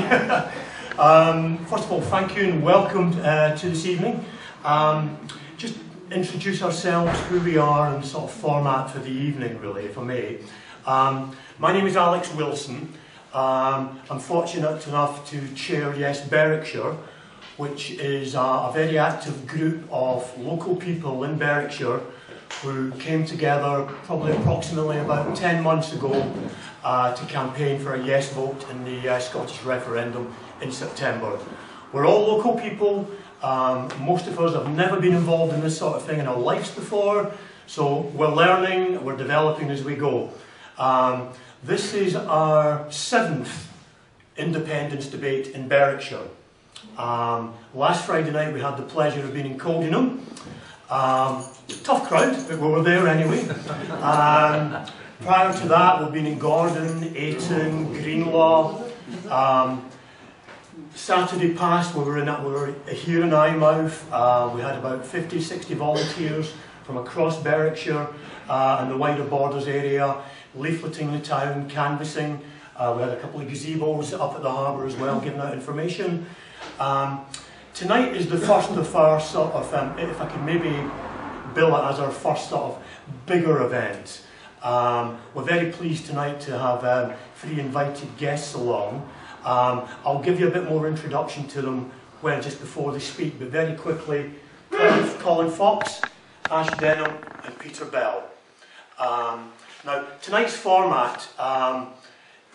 First of all, thank you and welcome to this evening. Just introduce ourselves, who we are, and sort of format for the evening, really, if I may. My name is Alex Wilson. I'm fortunate enough to chair Yes Berwickshire, which is a very active group of local people in Berwickshire who came together probably approximately about 10 months ago to campaign for a yes vote in the Scottish referendum in September. We're all local people. Most of us have never been involved in this sort of thing in our lives before, so we're learning, we're developing as we go. This is our 7th independence debate in Berwickshire. Last Friday night we had the pleasure of being in Denham. Tough crowd, but we were there anyway. Prior to that we've been in Gordon, Ayton, Greenlaw. Saturday past we were here in Eyemouth. We had about 50-60 volunteers from across Berwickshire and the wider borders area, leafleting the town, canvassing. We had a couple of gazebos up at the harbour as well, giving out information. Tonight is the first of our sort of, if I can maybe bill it as our first sort of bigger event. We're very pleased tonight to have 3 invited guests along. I'll give you a bit more introduction to them just before they speak, but very quickly, Colin Fox, Ash Denham and Peter Bell. Now, tonight's format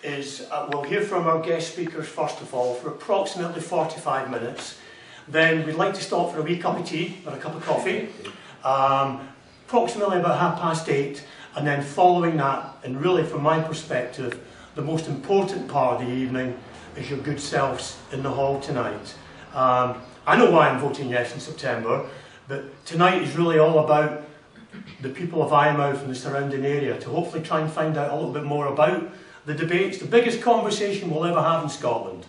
is we'll hear from our guest speakers first of all for approximately 45 minutes. Then we'd like to stop for a wee cup of tea or a cup of coffee, approximately about 8:30, and then following that, and really from my perspective, the most important part of the evening is your good selves in the hall tonight. I know why I'm voting yes in September, but tonight is really all about the people of Eyemouth and the surrounding area, to hopefully try and find out a little bit more about the debates, the biggest conversation we'll ever have in Scotland.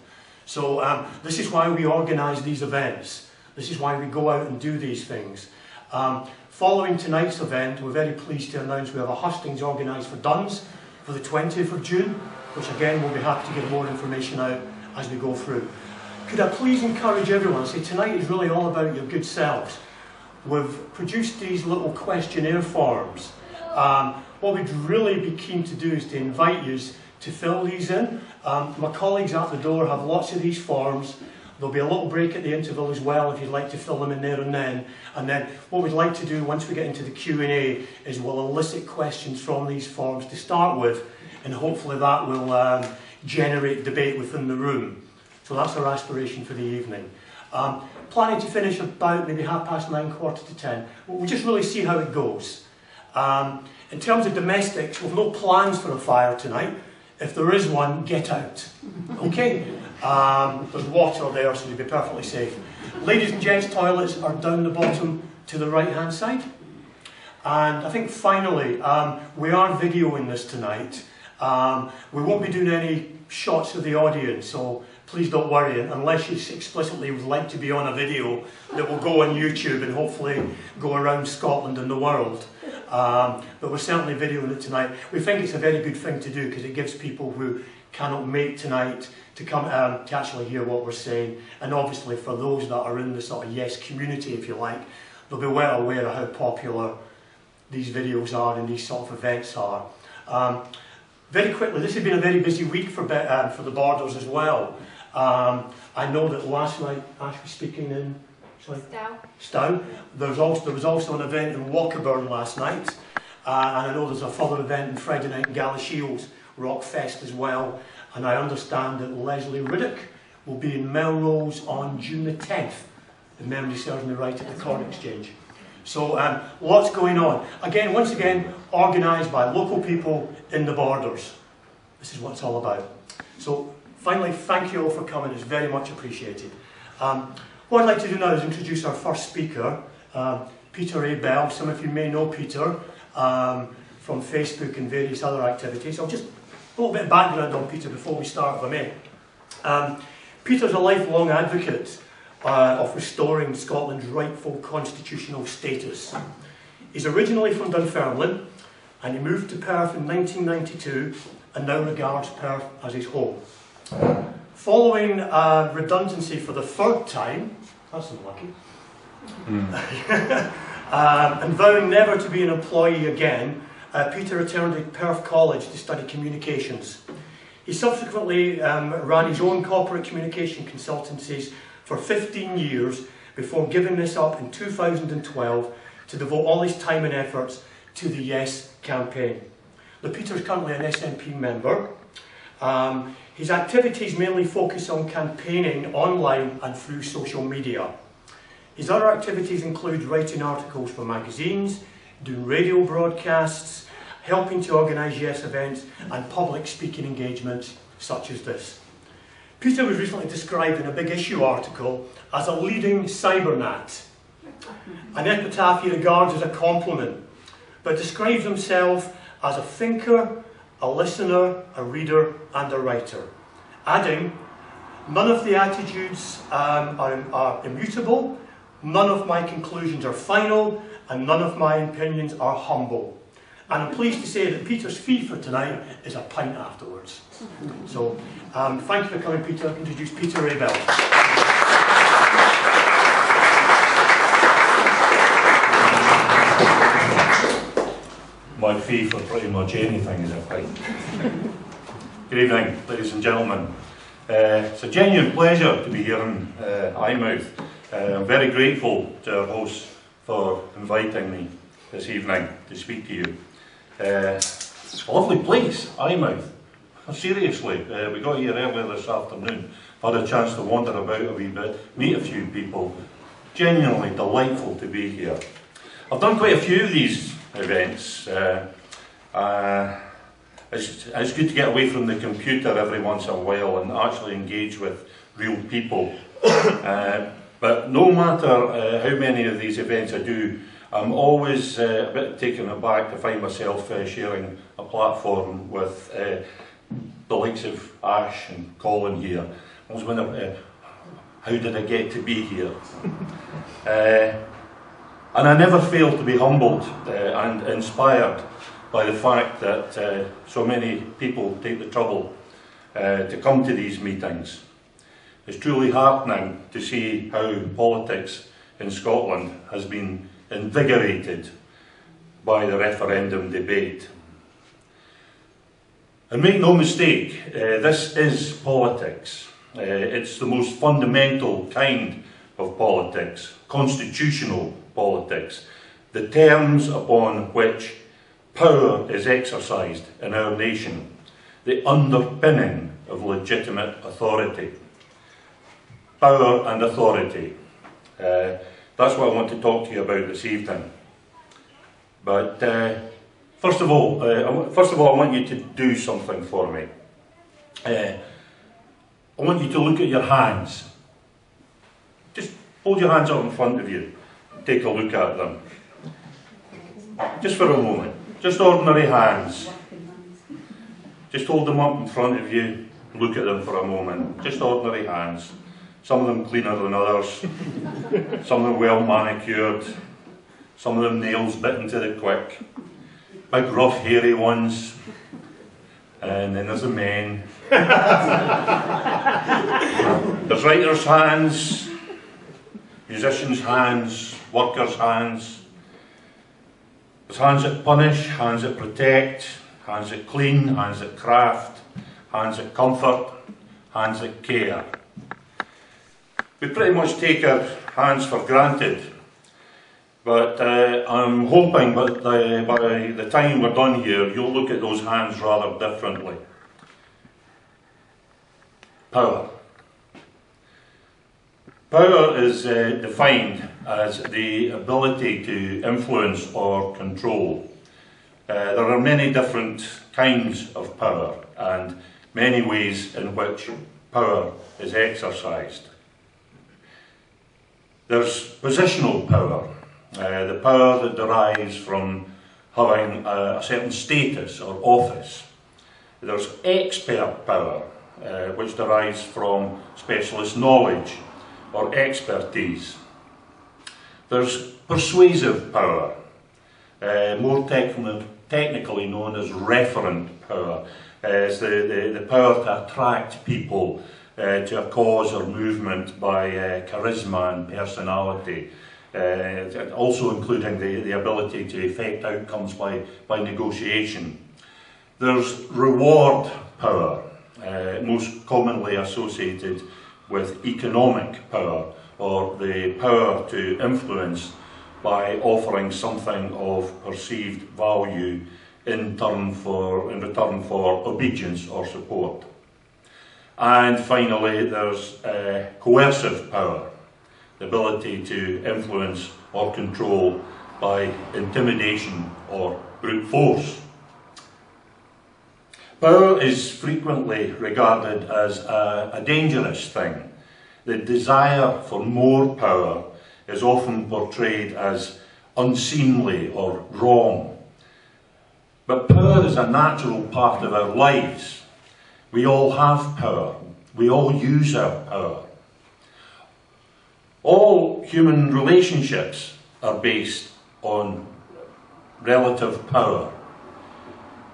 So this is why we organise these events. This is why we go out and do these things. Following tonight's event, we're very pleased to announce we have a hustings organised for Duns for the 20th of June, which again we'll be happy to get more information out as we go through. Could I please encourage everyone, say tonight is really all about your good selves. We've produced these little questionnaire forms. What we'd really be keen to do is to invite you to fill these in. My colleagues at the door have lots of these forms. There'll be a little break at the interval as well if you'd like to fill them in there and then. And then what we'd like to do once we get into the Q&A is we'll elicit questions from these forms to start with, and hopefully that will generate debate within the room. So that's our aspiration for the evening. Planning to finish about maybe 9:30, 9:45. We'll just really see how it goes. In terms of domestics, we've no plans for a fire tonight. If there is one, get out. Okay? There's water there, so you'll be perfectly safe. Ladies and gents, toilets are down the bottom to the right-hand side. And I think finally, we are videoing this tonight. We won't be doing any shots of the audience, so please don't worry, unless you explicitly would like to be on a video that will go on YouTube and hopefully go around Scotland and the world. But we're certainly videoing it tonight. We think it's a very good thing to do because it gives people who cannot make tonight to come to actually hear what we're saying. And obviously for those that are in the sort of yes community, if you like, they'll be well aware of how popular these videos are and these sort of events are. Very quickly, this has been a very busy week for the borders as well. I know that last night Ash was speaking in Stow. There was also an event in Walkerburn last night, and I know there's a further event on Friday night in Galashiels Rock Fest as well. And I understand that Leslie Riddick will be in Melrose on June the 10th, if memory serves me right, at the Corn Exchange. So lots going on. Once again, organised by local people in the borders. This is what it's all about. So finally, thank you all for coming. It's very much appreciated. What I'd like to do now is introduce our first speaker, Peter A. Bell. Some of you may know Peter from Facebook and various other activities. I'll just a little bit of background on Peter before we start, if I may. Peter's a lifelong advocate of restoring Scotland's rightful constitutional status. He's originally from Dunfermline, and he moved to Perth in 1992 and now regards Perth as his home. Following redundancy for the third time, that's unlucky, and vowing never to be an employee again, Peter returned to Perth College to study communications. He subsequently ran his own corporate communication consultancies for 15 years before giving this up in 2012 to devote all his time and efforts to the Yes campaign. Now, Peter is currently an SNP member. His activities mainly focus on campaigning online and through social media. His other activities include writing articles for magazines, doing radio broadcasts, helping to organise Yes events and public speaking engagements such as this. Peter was recently described in a Big Issue article as a leading cybernat, an epitaph he regards as a compliment, but describes himself as a thinker, a listener, a reader and a writer, adding, "None of the attitudes are immutable, none of my conclusions are final, and none of my opinions are humble." And I'm pleased to say that Peter's fee for tonight is a pint afterwards. So, thank you for coming, Peter. I'll introduce Peter Raybell. My fee for pretty much anything is a pint. Good evening, ladies and gentlemen. It's a genuine pleasure to be here in Eyemouth. I'm very grateful to our host for inviting me this evening to speak to you. A lovely place, Eyemouth. Seriously, we got here earlier this afternoon, had a chance to wander about a wee bit, meet a few people. Genuinely delightful to be here. I've done quite a few of these events. It's good to get away from the computer every once in a while and actually engage with real people. But no matter how many of these events I do, I'm always a bit taken aback to find myself sharing a platform with the likes of Ash and Colin here. I was wondering, how did I get to be here? And I never fail to be humbled and inspired by the fact that so many people take the trouble to come to these meetings. It's truly heartening to see how politics in Scotland has been invigorated by the referendum debate. And make no mistake, this is politics. It's the most fundamental kind of politics, constitutional politics, the terms upon which power is exercised in our nation, the underpinning of legitimate authority. Power and authority. That's what I want to talk to you about this evening. But first of all, I want you to do something for me. I want you to look at your hands. Just hold your hands up in front of you. Take a look at them. Just for a moment. Just ordinary hands. Just hold them up in front of you. Look at them for a moment. Just ordinary hands. Some of them cleaner than others. Some of them well manicured. Some of them nails bitten to the quick. Big rough hairy ones. And then there's the men. There's writers' hands. Musicians' hands. Workers' hands. There's hands that punish, hands that protect, hands that clean, hands that craft, hands that comfort, hands that care. We pretty much take our hands for granted, but I'm hoping that by the time we're done here, you'll look at those hands rather differently. Power. Power is defined as the ability to influence or control. There are many different kinds of power and many ways in which power is exercised. There's positional power, the power that derives from having a certain status or office. There's expert power, which derives from specialist knowledge or expertise. There's persuasive power, more technically known as referent power. It's the power to attract people to a cause or movement by charisma and personality, also including the ability to effect outcomes by negotiation. There's reward power, most commonly associated with economic power, or the power to influence by offering something of perceived value in return for obedience or support. And finally, there's coercive power, the ability to influence or control by intimidation or brute force. Power is frequently regarded as a dangerous thing. The desire for more power is often portrayed as unseemly or wrong. But power is a natural part of our lives. We all have power. We all use our power. All human relationships are based on relative power.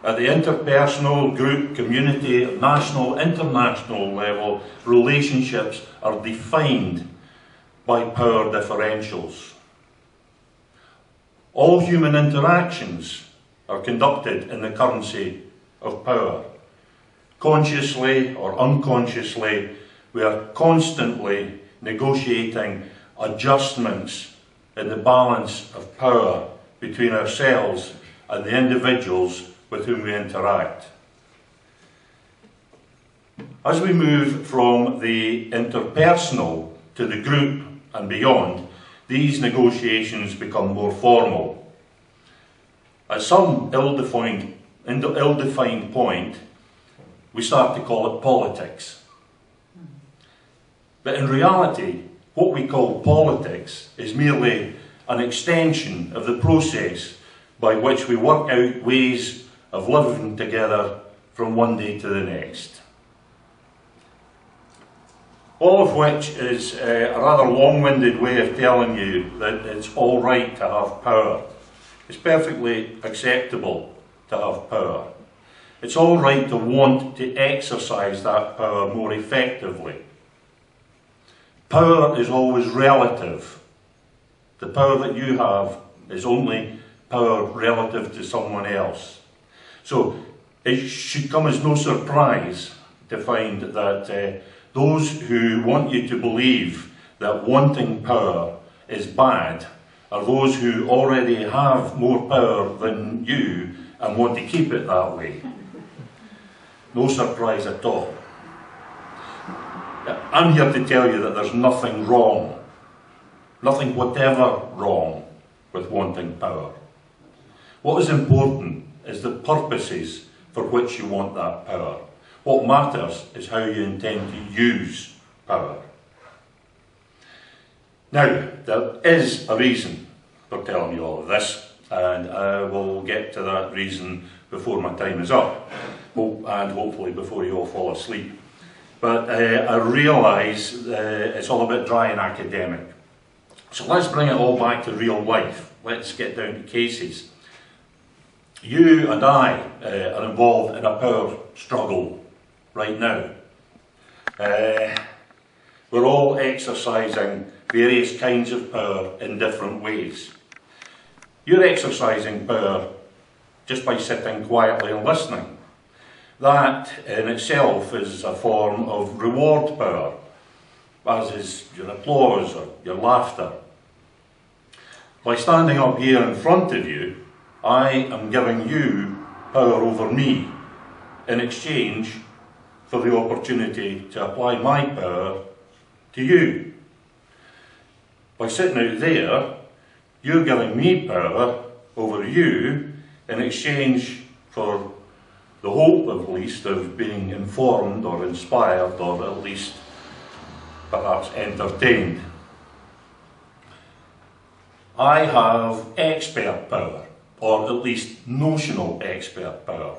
At the interpersonal, group, community, national, international level, relationships are defined by power differentials. All human interactions are conducted in the currency of power. Consciously or unconsciously, we are constantly negotiating adjustments in the balance of power between ourselves and the individuals with whom we interact. As we move from the interpersonal to the group and beyond, these negotiations become more formal. At some ill-defined point, we start to call it politics. But in reality, what we call politics is merely an extension of the process by which we work out ways of living together from one day to the next. All of which is a rather long-winded way of telling you that it's all right to have power. It's perfectly acceptable to have power. It's all right to want to exercise that power more effectively. Power is always relative. The power that you have is only power relative to someone else. So it should come as no surprise to find that those who want you to believe that wanting power is bad are those who already have more power than you and want to keep it that way. No surprise at all. I'm here to tell you that there's nothing wrong, nothing whatever wrong with wanting power. What is important is the purposes for which you want that power. What matters is how you intend to use power. Now, there is a reason for telling you all of this, and I will get to that reason before my time is up, and hopefully before you all fall asleep. But I realise it's all a bit dry and academic. So let's bring it all back to real life. Let's get down to cases. You and I are involved in a power struggle right now. We're all exercising various kinds of power in different ways. You're exercising power just by sitting quietly and listening. That in itself is a form of reward power, as is your applause or your laughter. By standing up here in front of you, I am giving you power over me in exchange for the opportunity to apply my power to you. By sitting out there, you're giving me power over you in exchange for the hope, at least, of being informed or inspired or at least perhaps entertained. I have expert power, or at least notional expert power.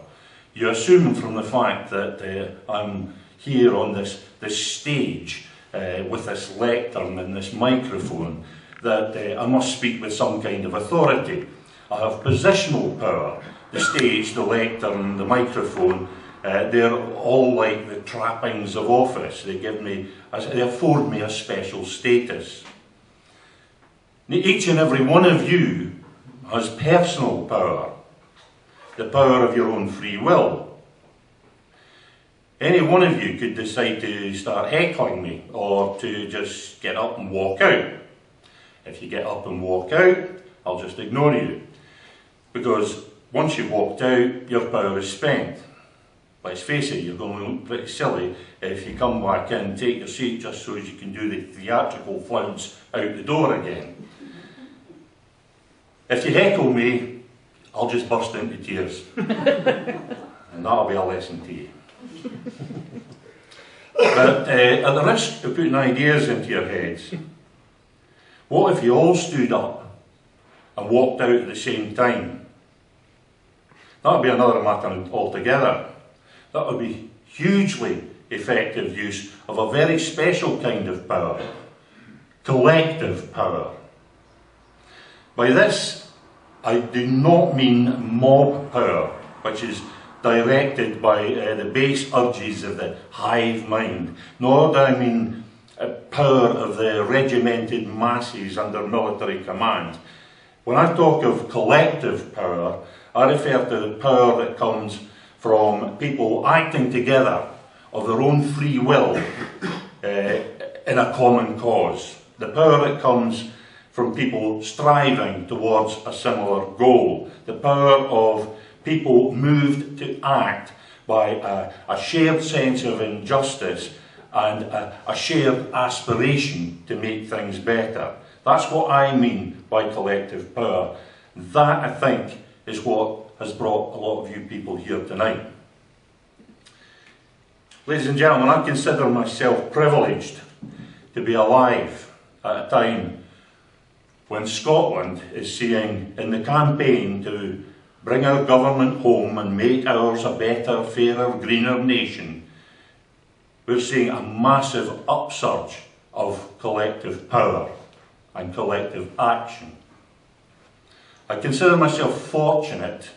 You assume from the fact that I'm here on this stage with this lectern and this microphone that I must speak with some kind of authority. I have positional power. The stage, the lectern, the microphone They're all like the trappings of office. They afford me a special status. Each and every one of you has personal power, the power of your own free will. Any one of you could decide to start heckling me or to just get up and walk out. If you get up and walk out, I'll just ignore you. Because once you've walked out, your power is spent. Let's face it, you're going to look pretty silly if you come back in, take your seat just so as you can do the theatrical flounce out the door again. If you heckle me, I'll just burst into tears. And that'll be a lesson to you. But at the risk of putting ideas into your heads, what if you all stood up and walked out at the same time? That would be another matter altogether. That would be hugely effective use of a very special kind of power, collective power. By this, I do not mean mob power, which is directed by the base urges of the hive mind, nor do I mean power of the regimented masses under military command. When I talk of collective power, I refer to the power that comes from people acting together of their own free will in a common cause. The power that comes from people striving towards a similar goal. The power of people moved to act by a shared sense of injustice and a shared aspiration to make things better. That's what I mean by collective power. That, I think, is what has brought a lot of you people here tonight. Ladies and gentlemen, I consider myself privileged to be alive at a time when Scotland is seeing, in the campaign to bring our government home and make ours a better, fairer, greener nation, we're seeing a massive upsurge of collective power and collective action. I consider myself fortunate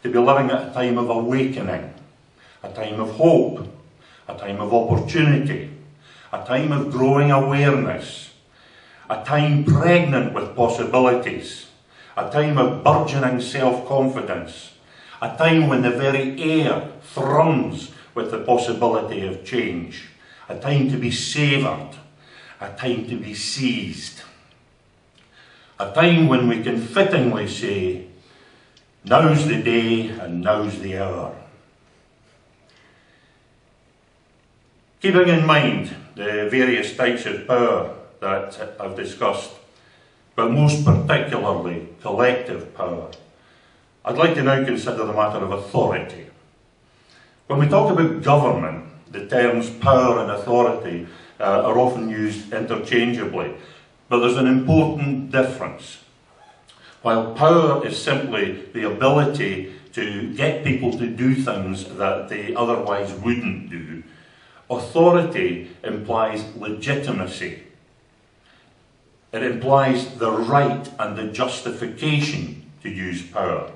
to be living at a time of awakening, a time of hope, a time of opportunity, a time of growing awareness, a time pregnant with possibilities, a time of burgeoning self-confidence, a time when the very air thrums with the possibility of change, a time to be savoured, a time to be seized, a time when we can fittingly say, now's the day and now's the hour. Keeping in mind the various types of power that I've discussed, but most particularly collective power, I'd like to now consider the matter of authority. When we talk about government, the terms power and authority are often used interchangeably, but there's an important difference. While power is simply the ability to get people to do things that they otherwise wouldn't do, authority implies legitimacy. It implies the right and the justification to use power.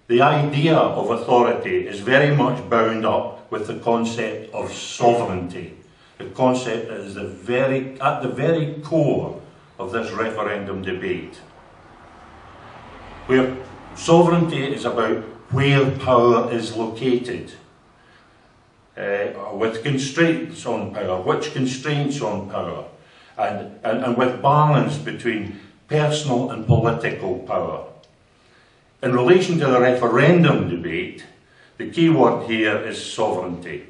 The idea of authority is very much bound up with the concept of sovereignty. The concept that is at the very core of this referendum debate. Where sovereignty is about where power is located, with constraints on power, which constraints on power, and with balance between personal and political power. In relation to the referendum debate, the key word here is sovereignty,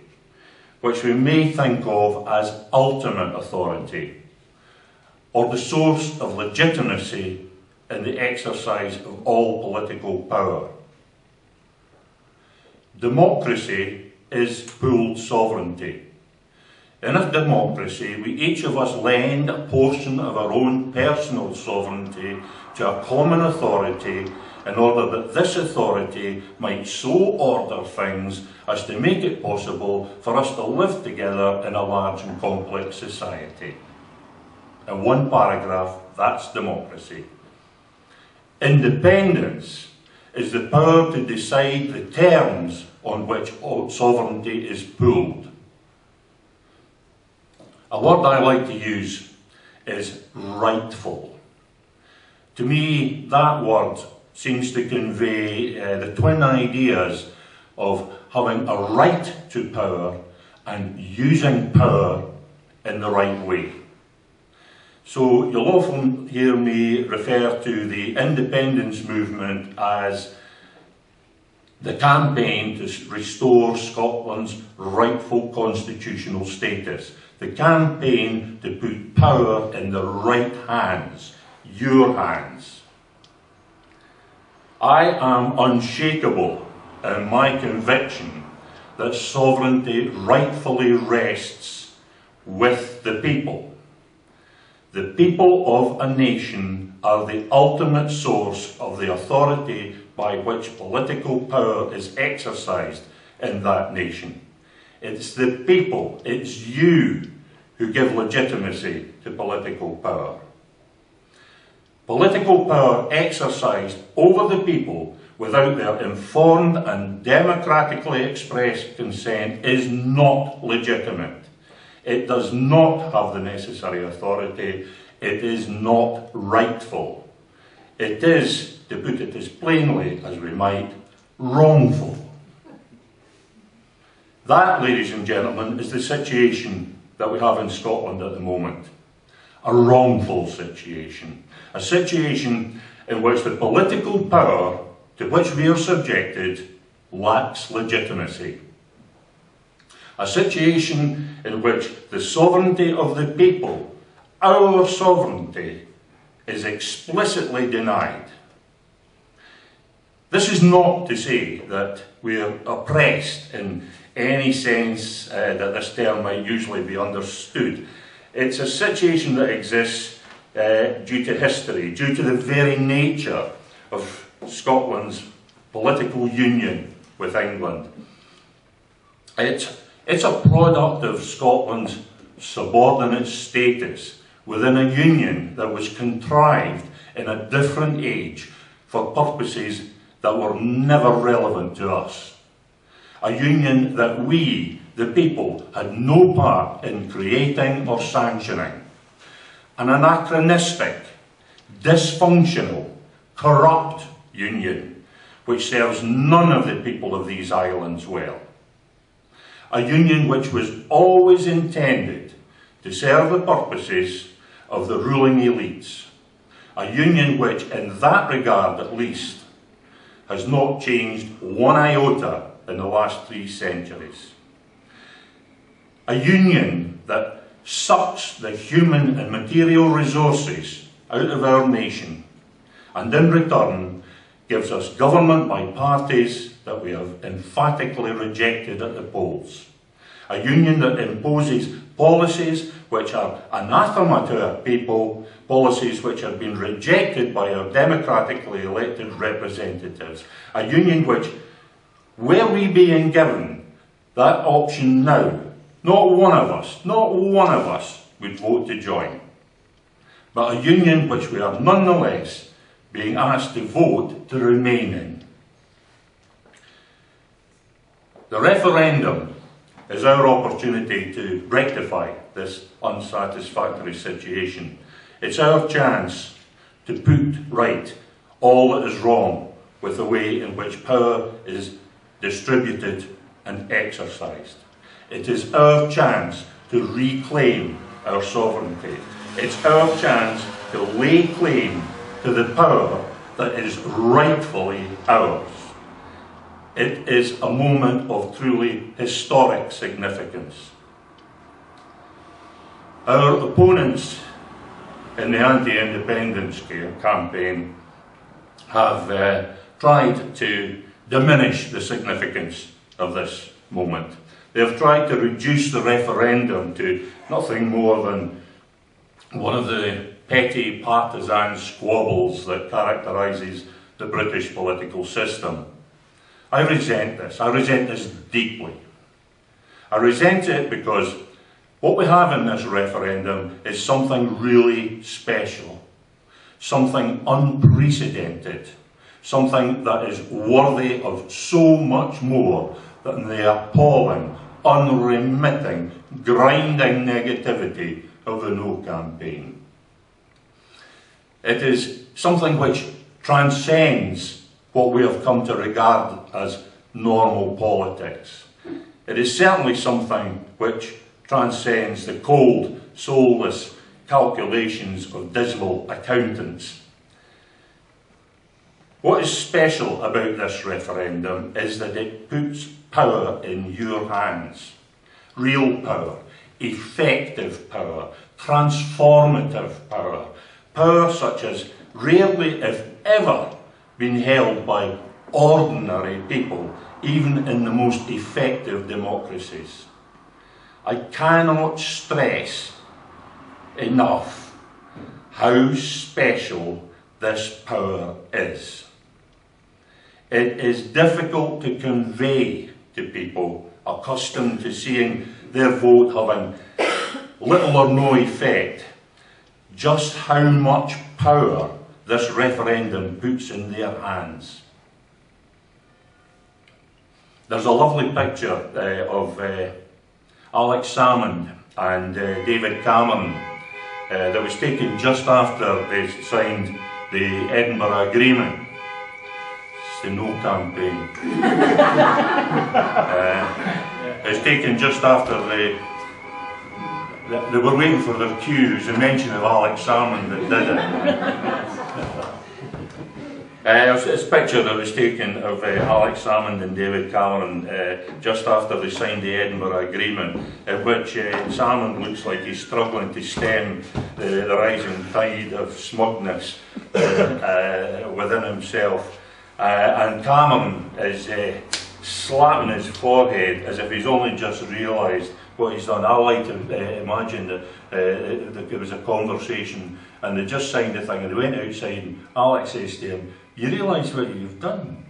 which we may think of as ultimate authority, or the source of legitimacy in the exercise of all political power. Democracy is pooled sovereignty. In a democracy, we each of us lend a portion of our own personal sovereignty to a common authority in order that this authority might so order things as to make it possible for us to live together in a large and complex society. In one paragraph, that's democracy. Independence is the power to decide the terms on which sovereignty is pooled. A word I like to use is rightful. To me, that word seems to convey the twin ideas of having a right to power and using power in the right way. So you'll often hear me refer to the independence movement as the campaign to restore Scotland's rightful constitutional status. The campaign to put power in the right hands, your hands. I am unshakable in my conviction that sovereignty rightfully rests with the people. The people of a nation are the ultimate source of the authority by which political power is exercised in that nation. It's the people, it's you, who give legitimacy to political power. Political power exercised over the people without their informed and democratically expressed consent is not legitimate. It does not have the necessary authority. It is not rightful. It is, to put it as plainly as we might, wrongful. That, ladies and gentlemen, is the situation that we have in Scotland at the moment. A wrongful situation. A situation in which the political power to which we are subjected lacks legitimacy. A situation in which the sovereignty of the people, our sovereignty, is explicitly denied. This is not to say that we are oppressed in any sense that this term might usually be understood. It's a situation that exists due to history, due to the very nature of Scotland's political union with England. It's a product of Scotland's subordinate status within a union that was contrived in a different age for purposes that were never relevant to us. A union that we, the people, had no part in creating or sanctioning. An anachronistic, dysfunctional, corrupt union which serves none of the people of these islands well. A union which was always intended to serve the purposes of the ruling elites. A union which, in that regard at least, has not changed one iota in the last 3 centuries. A union that sucks the human and material resources out of our nation and in return gives us government by parties that we have emphatically rejected at the polls. A union that imposes policies which are anathema to our people, policies which have been rejected by our democratically elected representatives. A union which, were we being given that option now, not one of us would vote to join. But a union which we are nonetheless being asked to vote to remain in. The referendum is our opportunity to rectify this unsatisfactory situation. It's our chance to put right all that is wrong with the way in which power is distributed and exercised. It is our chance to reclaim our sovereignty. It's our chance to lay claim to the power that is rightfully ours. It is a moment of truly historic significance. Our opponents in the anti-independence campaign have tried to diminish the significance of this moment. They have tried to reduce the referendum to nothing more than one of the petty partisan squabbles that characterises the British political system. I resent this. I resent this deeply. I resent it because what we have in this referendum is something really special, something unprecedented, something that is worthy of so much more than the appalling, unremitting, grinding negativity of the No campaign. It is something which transcends what we have come to regard as normal politics. It is certainly something which transcends the cold, soulless calculations of dismal accountants. What is special about this referendum is that it puts power in your hands. Real power, effective power, transformative power, power such as rarely, if ever, been held by ordinary people, even in the most effective democracies. I cannot stress enough how special this power is. It is difficult to convey to people accustomed to seeing their vote having little or no effect just how much power this referendum puts in their hands. There's a lovely picture of Alex Salmond and David Cameron that was taken just after they signed the Edinburgh Agreement. It's the No campaign. It was taken just after they were waiting for their cue. It was a mention of Alex Salmond that did it. It's a picture that was taken of Alex Salmond and David Cameron just after they signed the Edinburgh Agreement, in which Salmond looks like he's struggling to stem the rising tide of smugness within himself, and Cameron is slapping his forehead as if he's only just realised what he's done. I like to imagine that there was a conversation and they just signed the thing and they went outside and Alex says to him, "You realise what you've done?"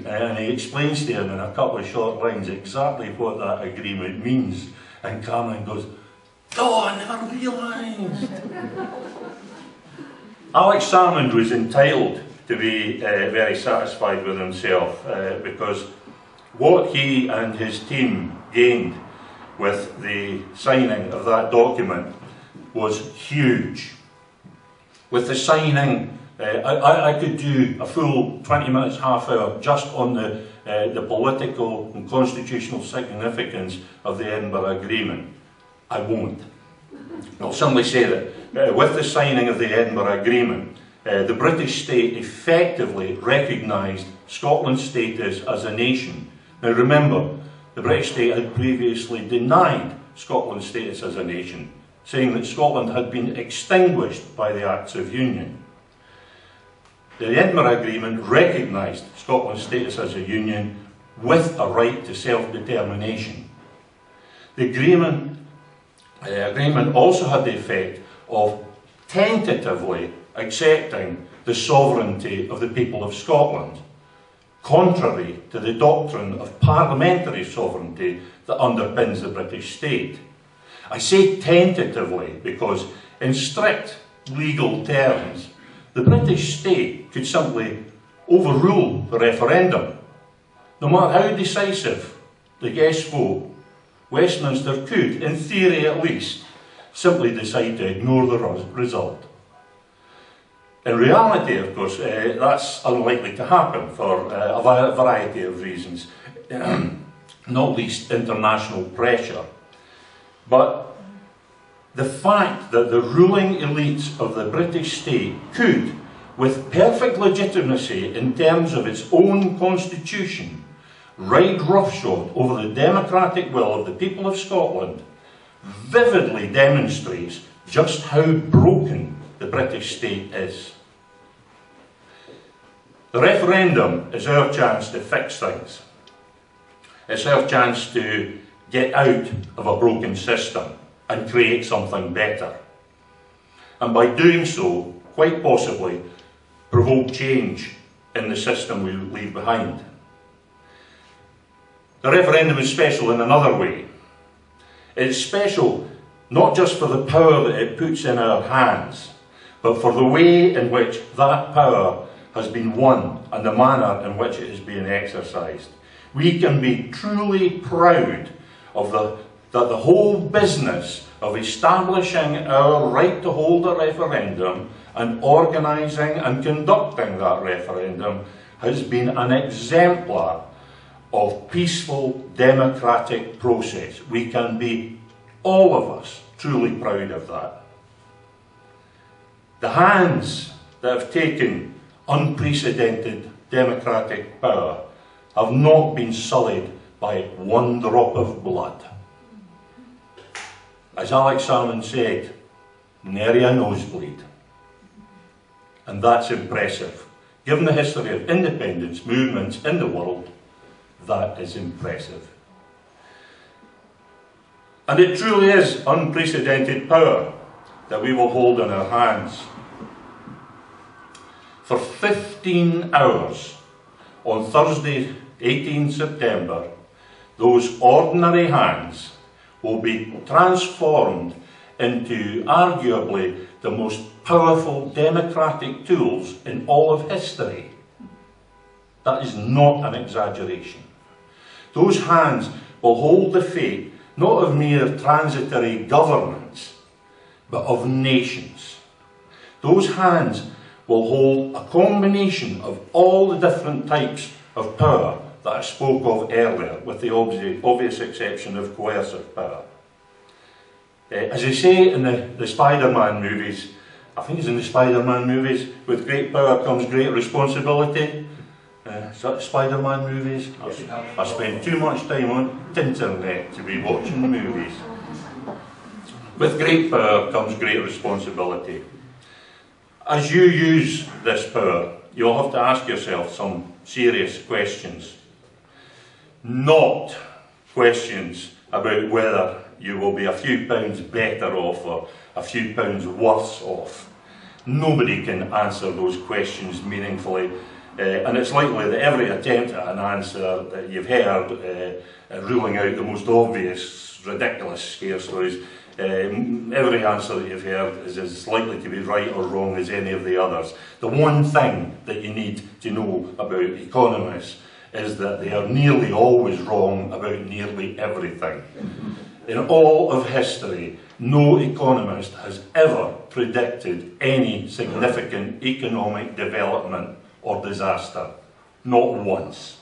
And he explains to him in a couple of short lines exactly what that agreement means, and Cameron goes, "Oh, I never realised." Alex Salmond was entitled to be very satisfied with himself because what he and his team gained with the signing of that document was huge. With the signing, I could do a full 20 minutes, half hour just on the political and constitutional significance of the Edinburgh Agreement. I won't. I'll simply say that with the signing of the Edinburgh Agreement, the British state effectively recognised Scotland's status as a nation. Now remember, the British state had previously denied Scotland's status as a nation, saying that Scotland had been extinguished by the Acts of Union. The Edinburgh Agreement recognised Scotland's status as a union with a right to self-determination. The agreement also had the effect of tentatively accepting the sovereignty of the people of Scotland, contrary to the doctrine of parliamentary sovereignty that underpins the British state. I say tentatively because, in strict legal terms, the British state could simply overrule the referendum. No matter how decisive the yes vote, Westminster could, in theory at least, simply decide to ignore the result. In reality, of course, that's unlikely to happen for a variety of reasons, not least international pressure. But the fact that the ruling elites of the British state could, with perfect legitimacy in terms of its own constitution, ride roughshod over the democratic will of the people of Scotland vividly demonstrates just how broken the British state is. The referendum is our chance to fix things. It's our chance to get out of a broken system and create something better. And by doing so, quite possibly, provoke change in the system we leave behind. The referendum is special in another way. It's special not just for the power that it puts in our hands, but for the way in which that power has been won and the manner in which it is being exercised. We can be truly proud of that the whole business of establishing our right to hold a referendum and organising and conducting that referendum has been an exemplar of peaceful democratic process. We can be, all of us, truly proud of that. The hands that have taken unprecedented democratic power have not been sullied by one drop of blood. As Alex Salmon said, nary a nosebleed. And that's impressive. Given the history of independence movements in the world, that is impressive. And it truly is unprecedented power that we will hold in our hands. For 15 hours on Thursday, 18 September, those ordinary hands will be transformed into arguably the most powerful democratic tools in all of history. That is not an exaggeration. Those hands will hold the fate not of mere transitory governments, but of nations. Those hands will hold a combination of all the different types of power that I spoke of earlier, with the obvious exception of coercive power. As they say in the Spider-Man movies, I think it's in the Spider-Man movies, with great power comes great responsibility. Is that Spider-Man movies? I spend too much time on the internet to be watching the movies. With great power comes great responsibility. As you use this power, you'll have to ask yourself some serious questions. Not questions about whether you will be a few pounds better off or a few pounds worse off. Nobody can answer those questions meaningfully, and it's likely that every attempt at an answer that you've heard, ruling out the most obvious, ridiculous scare stories, every answer that you've heard is as likely to be right or wrong as any of the others. The one thing that you need to know about economists is that they are nearly always wrong about nearly everything. In all of history, no economist has ever predicted any significant economic development or disaster. Not once.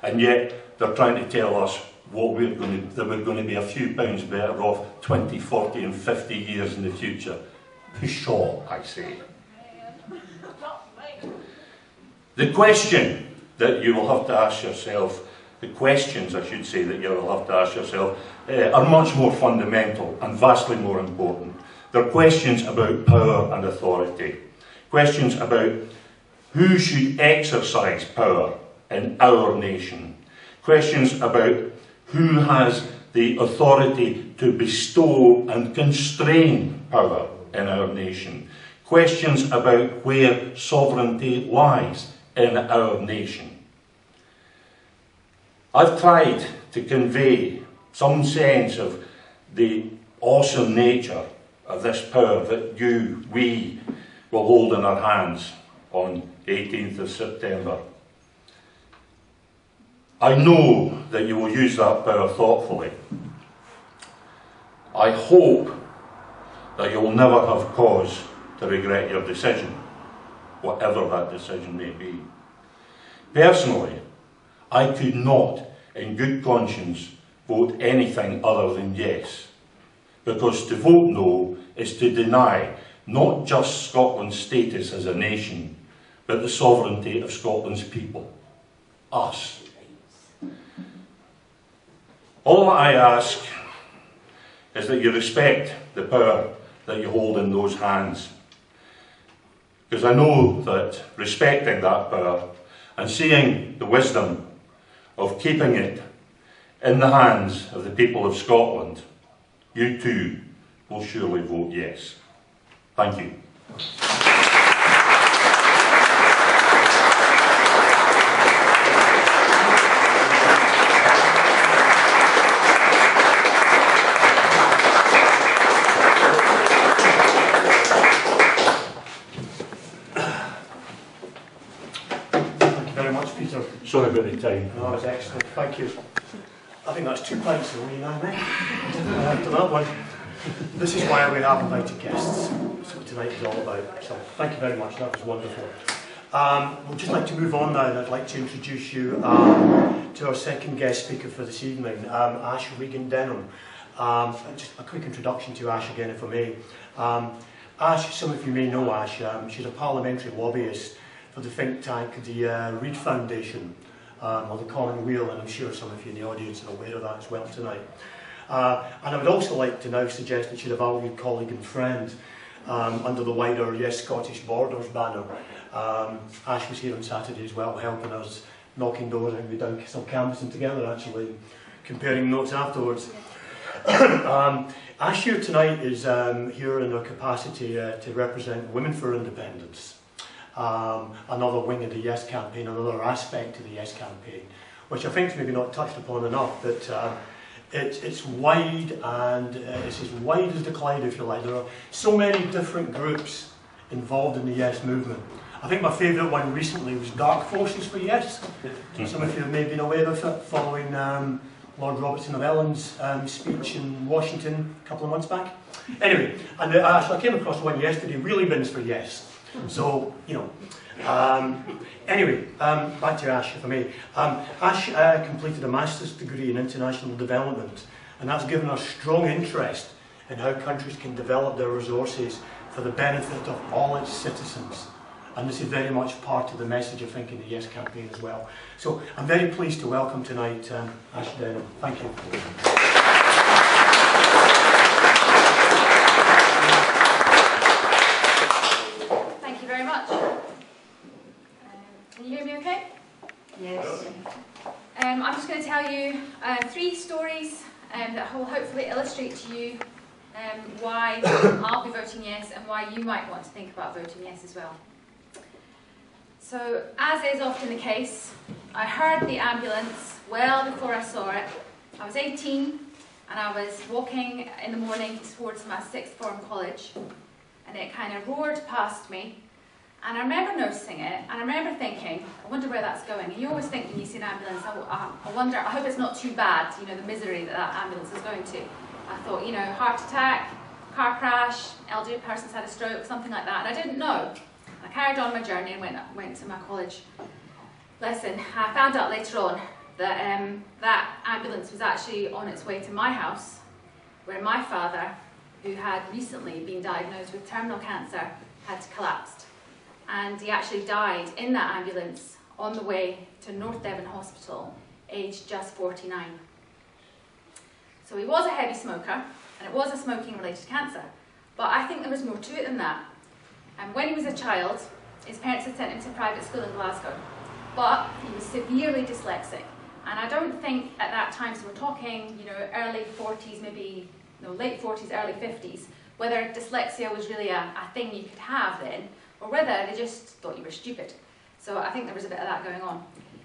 And yet, they're trying to tell us that we're going to be a few pounds better off 20, 40 and 50 years in the future. Pshaw, I say. The question that you will have to ask yourself, the questions I should say that you will have to ask yourself, are much more fundamental and vastly more important. They're questions about power and authority. Questions about who should exercise power in our nation. Questions about who has the authority to bestow and constrain power in our nation. Questions about where sovereignty lies in our nation. I've tried to convey some sense of the awesome nature of this power that we will hold in our hands on the 18th of September. I know that you will use that power thoughtfully. I hope that you will never have cause to regret your decision, whatever that decision may be. Personally, I could not, in good conscience, vote anything other than yes, because to vote no is to deny not just Scotland's status as a nation, but the sovereignty of Scotland's people, us. All that I ask is that you respect the power that you hold in those hands, because I know that respecting that power and seeing the wisdom of keeping it in the hands of the people of Scotland, you too will surely vote yes. Thank you. Sorry about the time. No, that was excellent. Thank you. I think that's 2 pints away now, mate. After that one. This is why we have invited guests. That's what tonight is all about. So thank you very much. That was wonderful. We'd just like to move on now, and I'd like to introduce you to our second guest speaker for this evening, Ash Regan Denham. Just a quick introduction to Ash again, if I may. Ash, some of you may know Ash. She's a parliamentary lobbyist for the think tank, the Reed Foundation, or the Colin Wheel, and I'm sure some of you in the audience are aware of that as well tonight. And I would also like to now suggest that she's a valued colleague and friend under the wider Yes Scottish Borders banner. Ash was here on Saturday as well, helping us, knocking doors, and we done some canvassing together actually, comparing notes afterwards. Ash here tonight is here in her capacity to represent Women for Independence, another wing of the Yes campaign, another aspect of the Yes campaign, which I think is maybe not touched upon enough, but it's wide, and it's as wide as the Clyde, if you like. There are so many different groups involved in the Yes movement. I think my favourite one recently was Dark Forces for Yes. Some of you may have been aware of it, following Lord Robertson of Ellen's speech in Washington a couple of months back. Anyway, and I came across one yesterday, Really Bins for Yes. So, you know. Anyway, back to Ash, if I may. Ash completed a master's degree in international development, and that's given her strong interest in how countries can develop their resources for the benefit of all its citizens. And this is very much part of the message, I think, in the Yes campaign as well. So I'm very pleased to welcome tonight Ash Denham. Thank you. Thank you very much. Can you hear me okay? Yes. I'm just going to tell you 3 stories that will hopefully illustrate to you why I'll be voting yes and why you might want to think about voting yes as well. So, as is often the case, I heard the ambulance well before I saw it. I was 18 and I was walking in the morning towards my 6th form college, and it kind of roared past me, and I remember noticing it, and I remember thinking, I wonder where that's going. And you always think when you see an ambulance, I wonder, I hope it's not too bad, you know, the misery that that ambulance is going to. I thought, you know, heart attack, car crash, elderly person's had a stroke, something like that, and I didn't know. I carried on my journey and went to my college lesson. I found out later on that that ambulance was actually on its way to my house, where my father, who had recently been diagnosed with terminal cancer, had collapsed. And he actually died in that ambulance on the way to North Devon Hospital, aged just 49. So he was a heavy smoker, and it was a smoking-related cancer. But I think there was more to it than that. And when he was a child, his parents had sent him to private school in Glasgow. But he was severely dyslexic. And I don't think at that time, so we're talking, you know, early 40s, maybe, no, late 40s, early 50s, whether dyslexia was really a thing you could have then, or whether they just thought you were stupid. So I think there was a bit of that going on.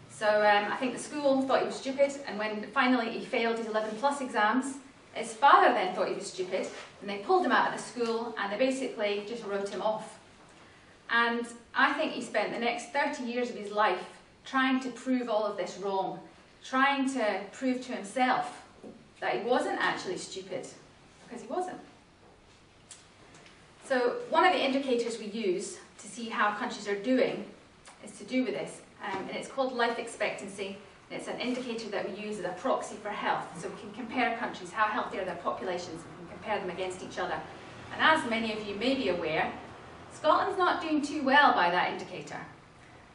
So I think the school thought he was stupid, and when finally he failed his 11+ exams, his father then thought he was stupid, and they pulled him out of the school, and they basically just wrote him off. And I think he spent the next 30 years of his life trying to prove all of this wrong, trying to prove to himself that he wasn't actually stupid, because he wasn't. So one of the indicators we use to see how countries are doing is to do with this, and it's called life expectancy. And it's an indicator that we use as a proxy for health, so we can compare countries, how healthy are their populations, we can compare them against each other. And as many of you may be aware, Scotland's not doing too well by that indicator.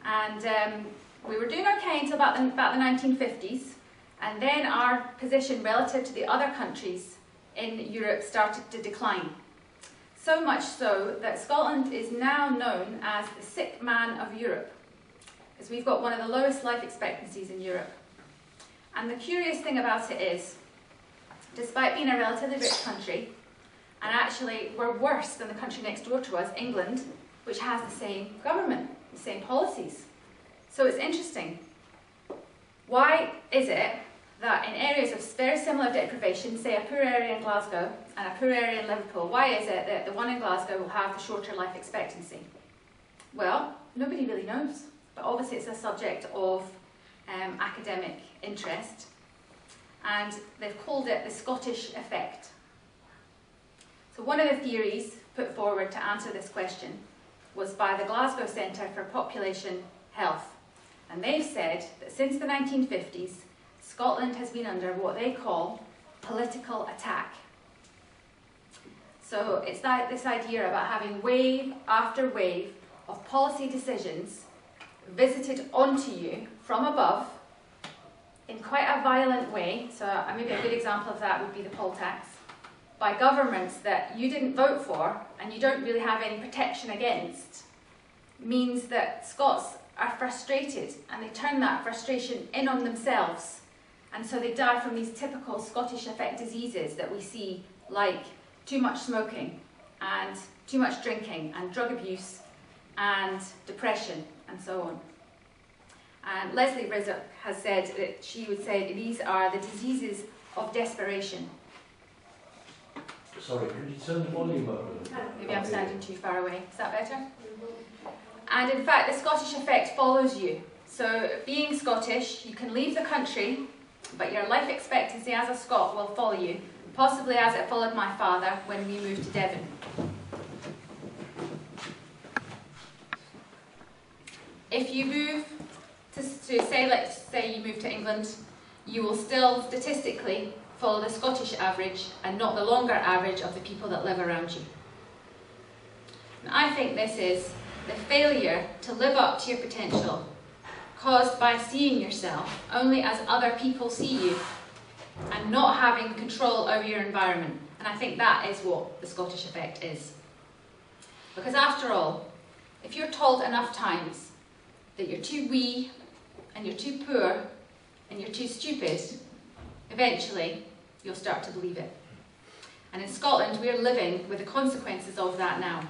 And we were doing okay until about the 1950s, and then our position relative to the other countries in Europe started to decline. So much so that Scotland is now known as the sick man of Europe, because we've got one of the lowest life expectancies in Europe. And the curious thing about it is, despite being a relatively rich country, and actually we're worse than the country next door to us, England, which has the same government, the same policies. So it's interesting. Why is it that in areas of very similar deprivation, say a poor area in Glasgow and a poor area in Liverpool, why is it that the one in Glasgow will have the shorter life expectancy? Well, nobody really knows, but obviously it's a subject of academic interest, and they've called it the Scottish effect. So one of the theories put forward to answer this question was by the Glasgow Centre for Population Health, and they've said that since the 1950s, Scotland has been under what they call political attack. So it's this idea about having wave after wave of policy decisions visited onto you from above in quite a violent way. So maybe a good example of that would be the poll tax, by governments that you didn't vote for and you don't really have any protection against, means that Scots are frustrated and they turn that frustration in on themselves. And so they die from these typical Scottish effect diseases that we see, like too much smoking and too much drinking and drug abuse and depression and so on. And Leslie Rizzock has said that she would say that these are the diseases of desperation. Sorry, could you turn the volume up? Maybe I'm standing too far away. Is that better? And in fact, the Scottish effect follows you. So being Scottish, you can leave the country, but your life expectancy as a Scot will follow you, possibly as it followed my father when we moved to Devon. If you move to say, let's say you move to England, you will still statistically follow the Scottish average and not the longer average of the people that live around you. And I think this is the failure to live up to your potential caused by seeing yourself only as other people see you and not having control over your environment. And I think that is what the Scottish effect is. Because after all, if you're told enough times that you're too wee and you're too poor and you're too stupid, eventually you'll start to believe it. And in Scotland, we're living with the consequences of that now.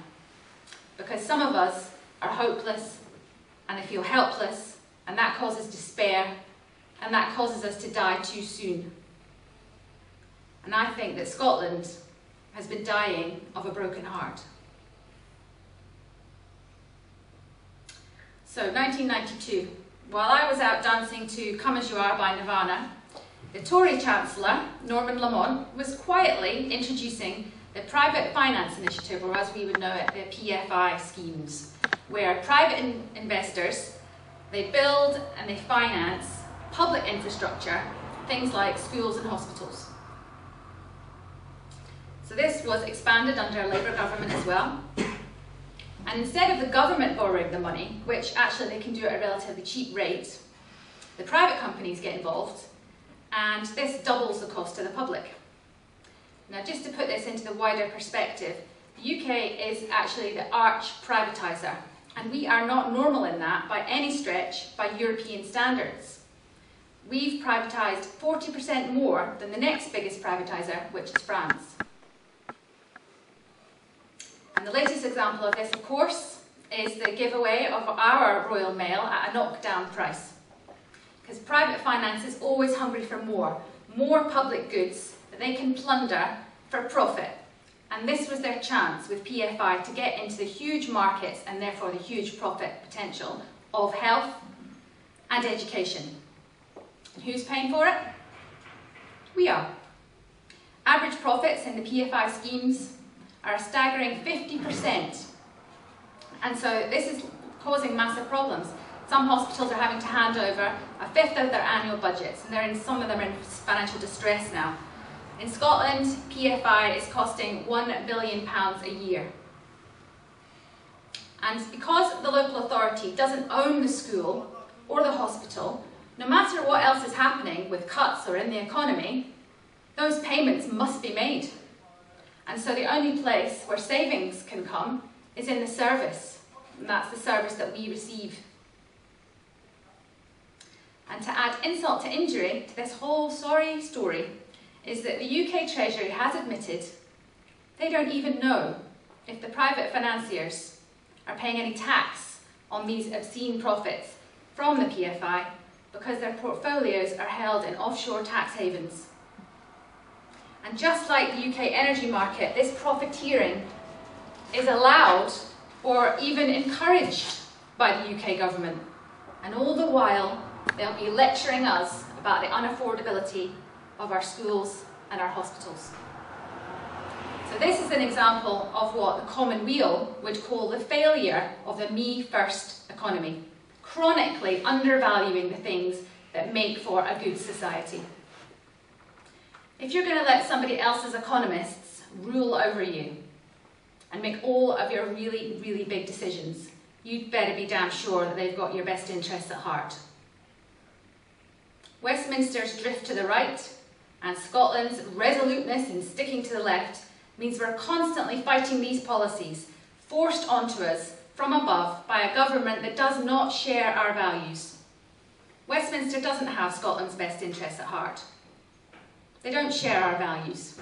Because some of us are hopeless and they feel helpless, and that causes despair, and that causes us to die too soon. And I think that Scotland has been dying of a broken heart. So 1992, while I was out dancing to Come As You Are by Nirvana, the Tory Chancellor, Norman Lamont, was quietly introducing the Private Finance Initiative, or as we would know it, the PFI schemes, where private investors, they build and they finance public infrastructure, things like schools and hospitals. So this was expanded under a Labour government as well. And instead of the government borrowing the money, which actually they can do at a relatively cheap rate, the private companies get involved, and this doubles the cost to the public. Now, just to put this into the wider perspective, the UK is actually the arch privatiser, and we are not normal in that by any stretch by European standards. We've privatised 40% more than the next biggest privatiser, which is France. And the latest example of this, of course, is the giveaway of our Royal Mail at a knockdown price. Because private finance is always hungry for more public goods that they can plunder for profit. And this was their chance with PFI to get into the huge markets and therefore the huge profit potential of health and education. And who's paying for it? We are. Average profits in the PFI schemes are a staggering 50%. And so this is causing massive problems. Some hospitals are having to hand over a fifth of their annual budgets, and some of them are in financial distress now. In Scotland, PFI is costing £1 billion a year. And because the local authority doesn't own the school or the hospital, no matter what else is happening with cuts or in the economy, those payments must be made. And so the only place where savings can come is in the service, and that's the service that we receive. And to add insult to injury to this whole sorry story is that the UK Treasury has admitted they don't even know if the private financiers are paying any tax on these obscene profits from the PFI because their portfolios are held in offshore tax havens. And just like the UK energy market, this profiteering is allowed or even encouraged by the UK government. And all the while, they'll be lecturing us about the unaffordability of our schools and our hospitals. So this is an example of what the common weal would call the failure of the me-first economy, chronically undervaluing the things that make for a good society. If you're going to let somebody else's economists rule over you and make all of your really, really big decisions, you'd better be damn sure that they've got your best interests at heart. Westminster's drift to the right and Scotland's resoluteness in sticking to the left means we're constantly fighting these policies, forced onto us from above by a government that does not share our values. Westminster doesn't have Scotland's best interests at heart. They don't share our values.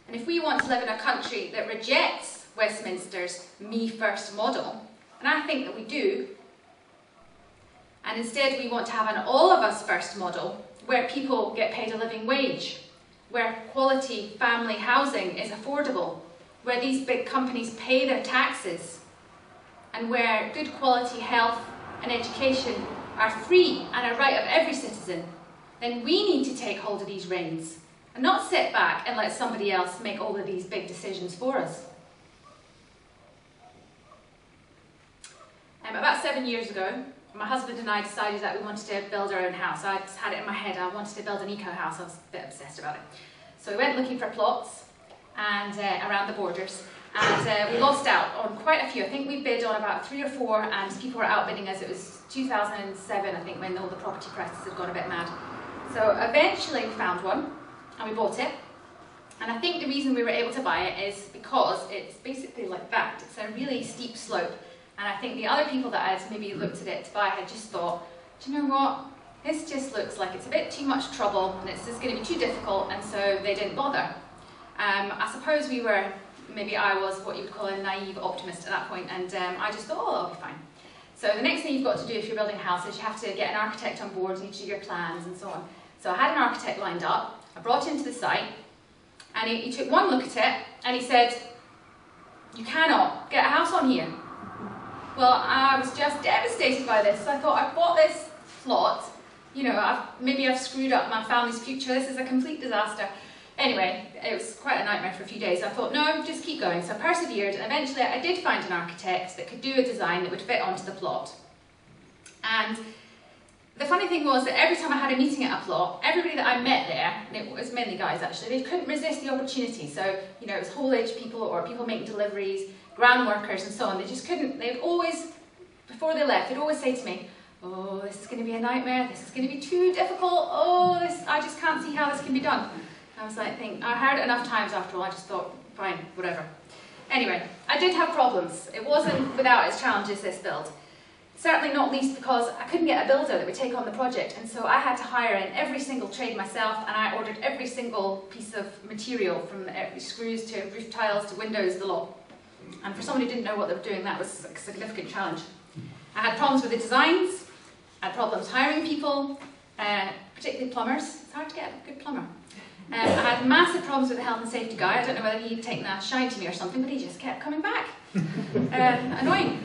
And if we want to live in a country that rejects Westminster's me-first model, and I think that we do, and instead we want to have an all-of-us-first model where people get paid a living wage, where quality family housing is affordable, where these big companies pay their taxes, and where good quality health and education are free and a right of every citizen, then we need to take hold of these reins and not sit back and let somebody else make all of these big decisions for us. About 7 years ago, my husband and I decided that we wanted to build our own house. I just had it in my head, I wanted to build an eco house. I was a bit obsessed about it. So we went looking for plots and around the borders, and we lost out on quite a few. I think we bid on about 3 or 4, and people were outbidding us. It was 2007, I think, when all the property prices had gone a bit mad. So eventually we found one, and we bought it. And I think the reason we were able to buy it is because it's basically like that. It's a really steep slope. And I think the other people that had maybe looked at it to buy had just thought, do you know what? This just looks like it's a bit too much trouble and it's just going to be too difficult, and so they didn't bother. I suppose we were, maybe I was what you would call a naive optimist at that point, and I just thought, oh, I'll be fine. So the next thing you've got to do if you're building a house is you have to get an architect on board, you need to do your plans and so on. So I had an architect lined up, I brought him to the site, and he took one look at it and he said, you cannot get a house on here. Well, I was just devastated by this. I thought, I bought this plot, you know, maybe I've screwed up my family's future, this is a complete disaster. Anyway, it was quite a nightmare for a few days. I thought, no, just keep going. So I persevered, and eventually I did find an architect that could do a design that would fit onto the plot. And the funny thing was that every time I had a meeting at a plot, everybody that I met there, and it was mainly guys actually, they couldn't resist the opportunity. So, you know, it was whole-age people or people making deliveries, ground workers and so on. They just couldn't, they'd always, before they left, they'd always say to me, oh, this is going to be a nightmare, this is going to be too difficult, oh, I just can't see how this can be done. I was like, I heard it enough times after all, I just thought, fine, whatever. Anyway, I did have problems. It wasn't without its challenges, this build. Certainly not least because I couldn't get a builder that would take on the project, and so I had to hire in every single trade myself, and I ordered every single piece of material, from screws to roof tiles to windows, the lot. And for somebody who didn't know what they were doing, that was a significant challenge. I had problems with the designs, I had problems hiring people, particularly plumbers. It's hard to get a good plumber. I had massive problems with the health and safety guy. I don't know whether he'd taken a shine to me or something, but he just kept coming back. Annoying.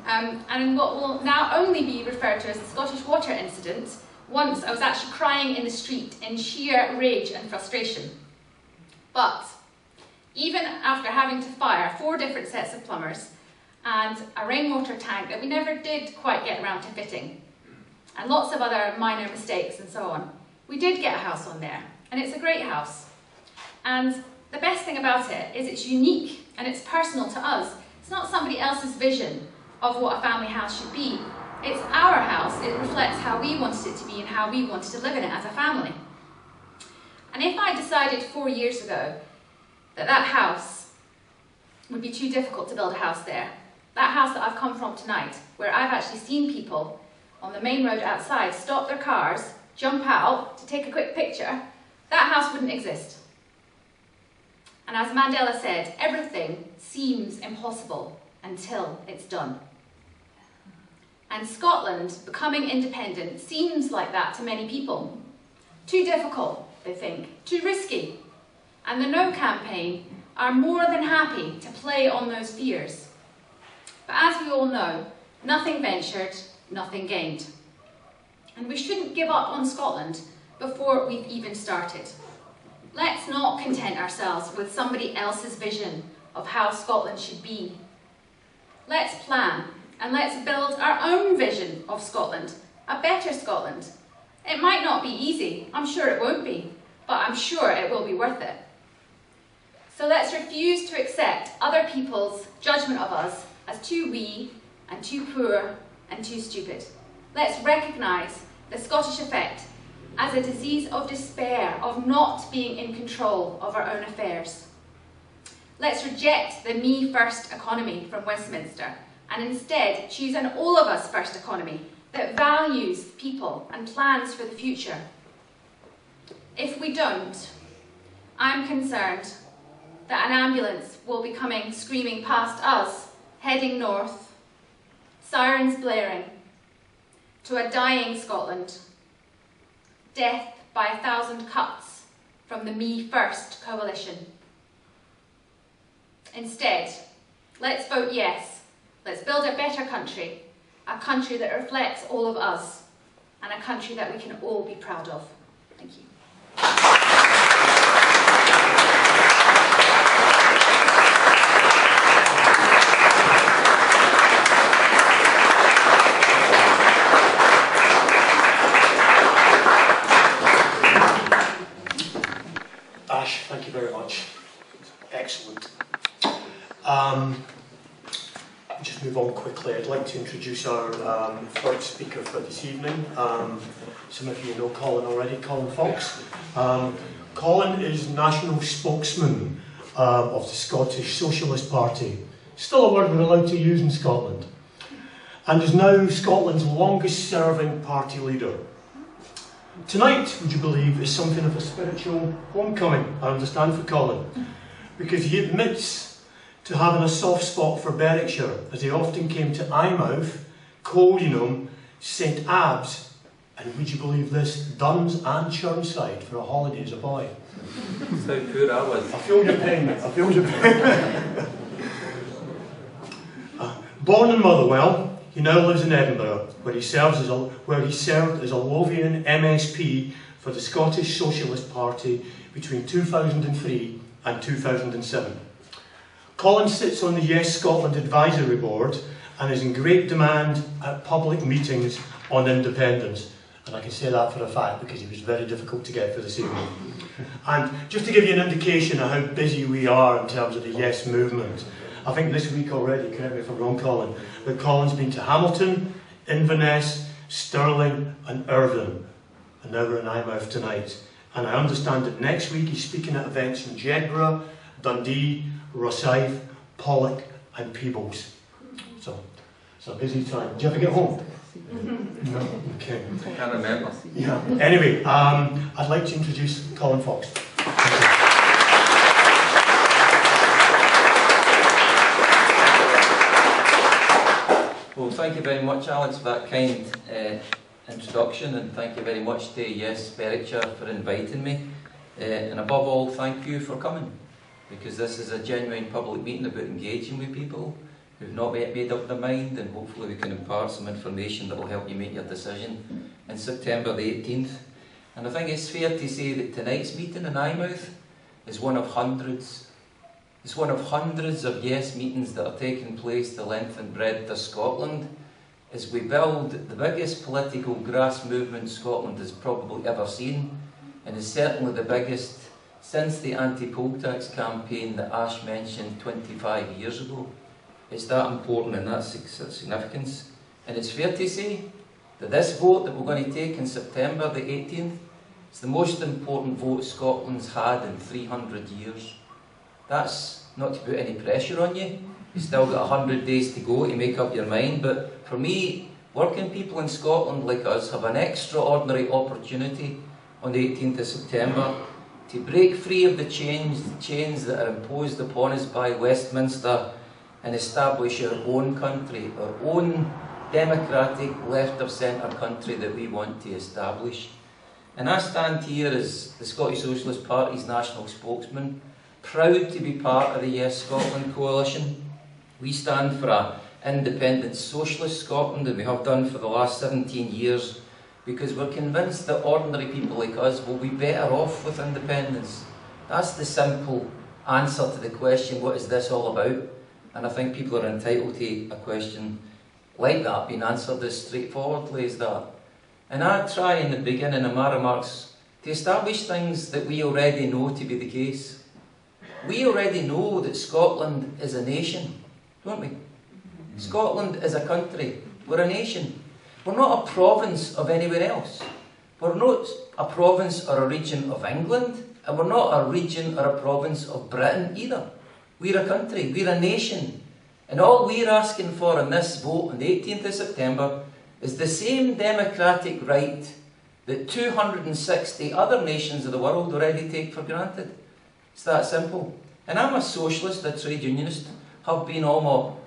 And what will now only be referred to as the Scottish water incident, once I was actually crying in the street in sheer rage and frustration. But even after having to fire 4 different sets of plumbers and a rainwater tank that we never did quite get around to fitting, and lots of other minor mistakes and so on, we did get a house on there, and it's a great house. And the best thing about it is it's unique and it's personal to us. It's not somebody else's vision of what a family house should be. It's our house. It reflects how we wanted it to be and how we wanted to live in it as a family. And if I decided 4 years ago that that house would be too difficult to build a house there, that house that I've come from tonight, where I've actually seen people on the main road outside stop their cars, jump out to take a quick picture, that house wouldn't exist. And as Mandela said, everything seems impossible until it's done. And Scotland becoming independent seems like that to many people. Too difficult, they think, too risky. And the No campaign are more than happy to play on those fears. But as we all know, Nothing ventured, nothing gained. And we shouldn't give up on Scotland before we've even started. Let's not content ourselves with somebody else's vision of how Scotland should be. Let's plan and let's build our own vision of Scotland, a better Scotland. It might not be easy, I'm sure it won't be, but I'm sure it will be worth it. So let's refuse to accept other people's judgment of us as too wee and too poor and too stupid. Let's recognise the Scottish effect as a disease of despair, of not being in control of our own affairs. Let's reject the me first economy from Westminster and instead choose an all of us first economy that values people and plans for the future. If we don't, I'm concerned that an ambulance will be coming screaming past us, heading north, sirens blaring, to a dying Scotland, death by 1,000 cuts from the Me First coalition. Instead, let's vote yes. Let's build a better country, a country that reflects all of us, and a country that we can all be proud of. Thank you. Ash, thank you very much. Excellent. Just move on quickly. I'd like to introduce our third speaker for this evening. Some of you know Colin already, Colin Fox. Colin is national spokesman of the Scottish Socialist Party. Still a word we're allowed to use in Scotland. And is now Scotland's longest serving party leader. Tonight, would you believe, is something of a spiritual homecoming, I understand, for Colin, because he admits to having a soft spot for Berwickshire, as he often came to Eyemouth, Colin, St Abbs, and would you believe this, Duns and Churnside for a holiday as a boy. That's how poor I was. I feel your pain, I feel your pain. Born in Motherwell, he now lives in Edinburgh, where he served as a Lothian MSP for the Scottish Socialist Party between 2003 and 2007. Colin sits on the Yes Scotland Advisory Board and is in great demand at public meetings on independence. And I can say that for a fact because he was very difficult to get for this evening. And just to give you an indication of how busy we are in terms of the Yes movement, I think this week already, correct me if I'm wrong, Colin, but Colin's been to Hamilton, Inverness, Stirling and Irvine. And now we're in Eyemouth tonight. And I understand that next week he's speaking at events in Jedburgh, Dundee, Rosyth, Pollock and Peebles. So it's a busy time. Did you ever get home? No? Okay. I can't remember. Yeah. Anyway, I'd like to introduce Colin Fox. Well, thank you very much, Alex, for that kind introduction, and thank you very much to Yes Berwickshire for inviting me. And above all, thank you for coming, because this is a genuine public meeting about engaging with people who've not yet made up their mind, and hopefully we can impart some information that will help you make your decision in September the 18th. And I think it's fair to say that tonight's meeting in Eyemouth is one of hundreds. It's one of hundreds of Yes meetings that are taking place the length and breadth of Scotland as we build the biggest political grass movement Scotland has probably ever seen, and is certainly the biggest since the anti-poll tax campaign that Ash mentioned 25 years ago. It's that important and that significance. And it's fair to say that this vote that we're going to take in September the 18th is the most important vote Scotland's had in 300 years. That's not to put any pressure on you. You've still got 100 days to go to make up your mind. But for me, working people in Scotland like us have an extraordinary opportunity on the 18th of September to break free of the chains that are imposed upon us by Westminster and establish our own country, our own democratic left-of-centre country that we want to establish. And I stand here as the Scottish Socialist Party's national spokesman, proud to be part of the Yes Scotland coalition. We stand for a independent socialist Scotland, and we have done for the last 17 years, because we're convinced that ordinary people like us will be better off with independence. That's the simple answer to the question, what is this all about? And I think people are entitled to a question like that being answered as straightforwardly as that. And I try in the beginning of my remarks to establish things that we already know to be the case. We already know that Scotland is a nation, don't we? Scotland is a country. We're a nation. We're not a province of anywhere else. We're not a province or a region of England, and we're not a region or a province of Britain either. We're a country. We're a nation. And all we're asking for in this vote on the 18th of September is the same democratic right that 260 other nations of the world already take for granted. It's that simple. And I'm a socialist, a trade unionist, have been all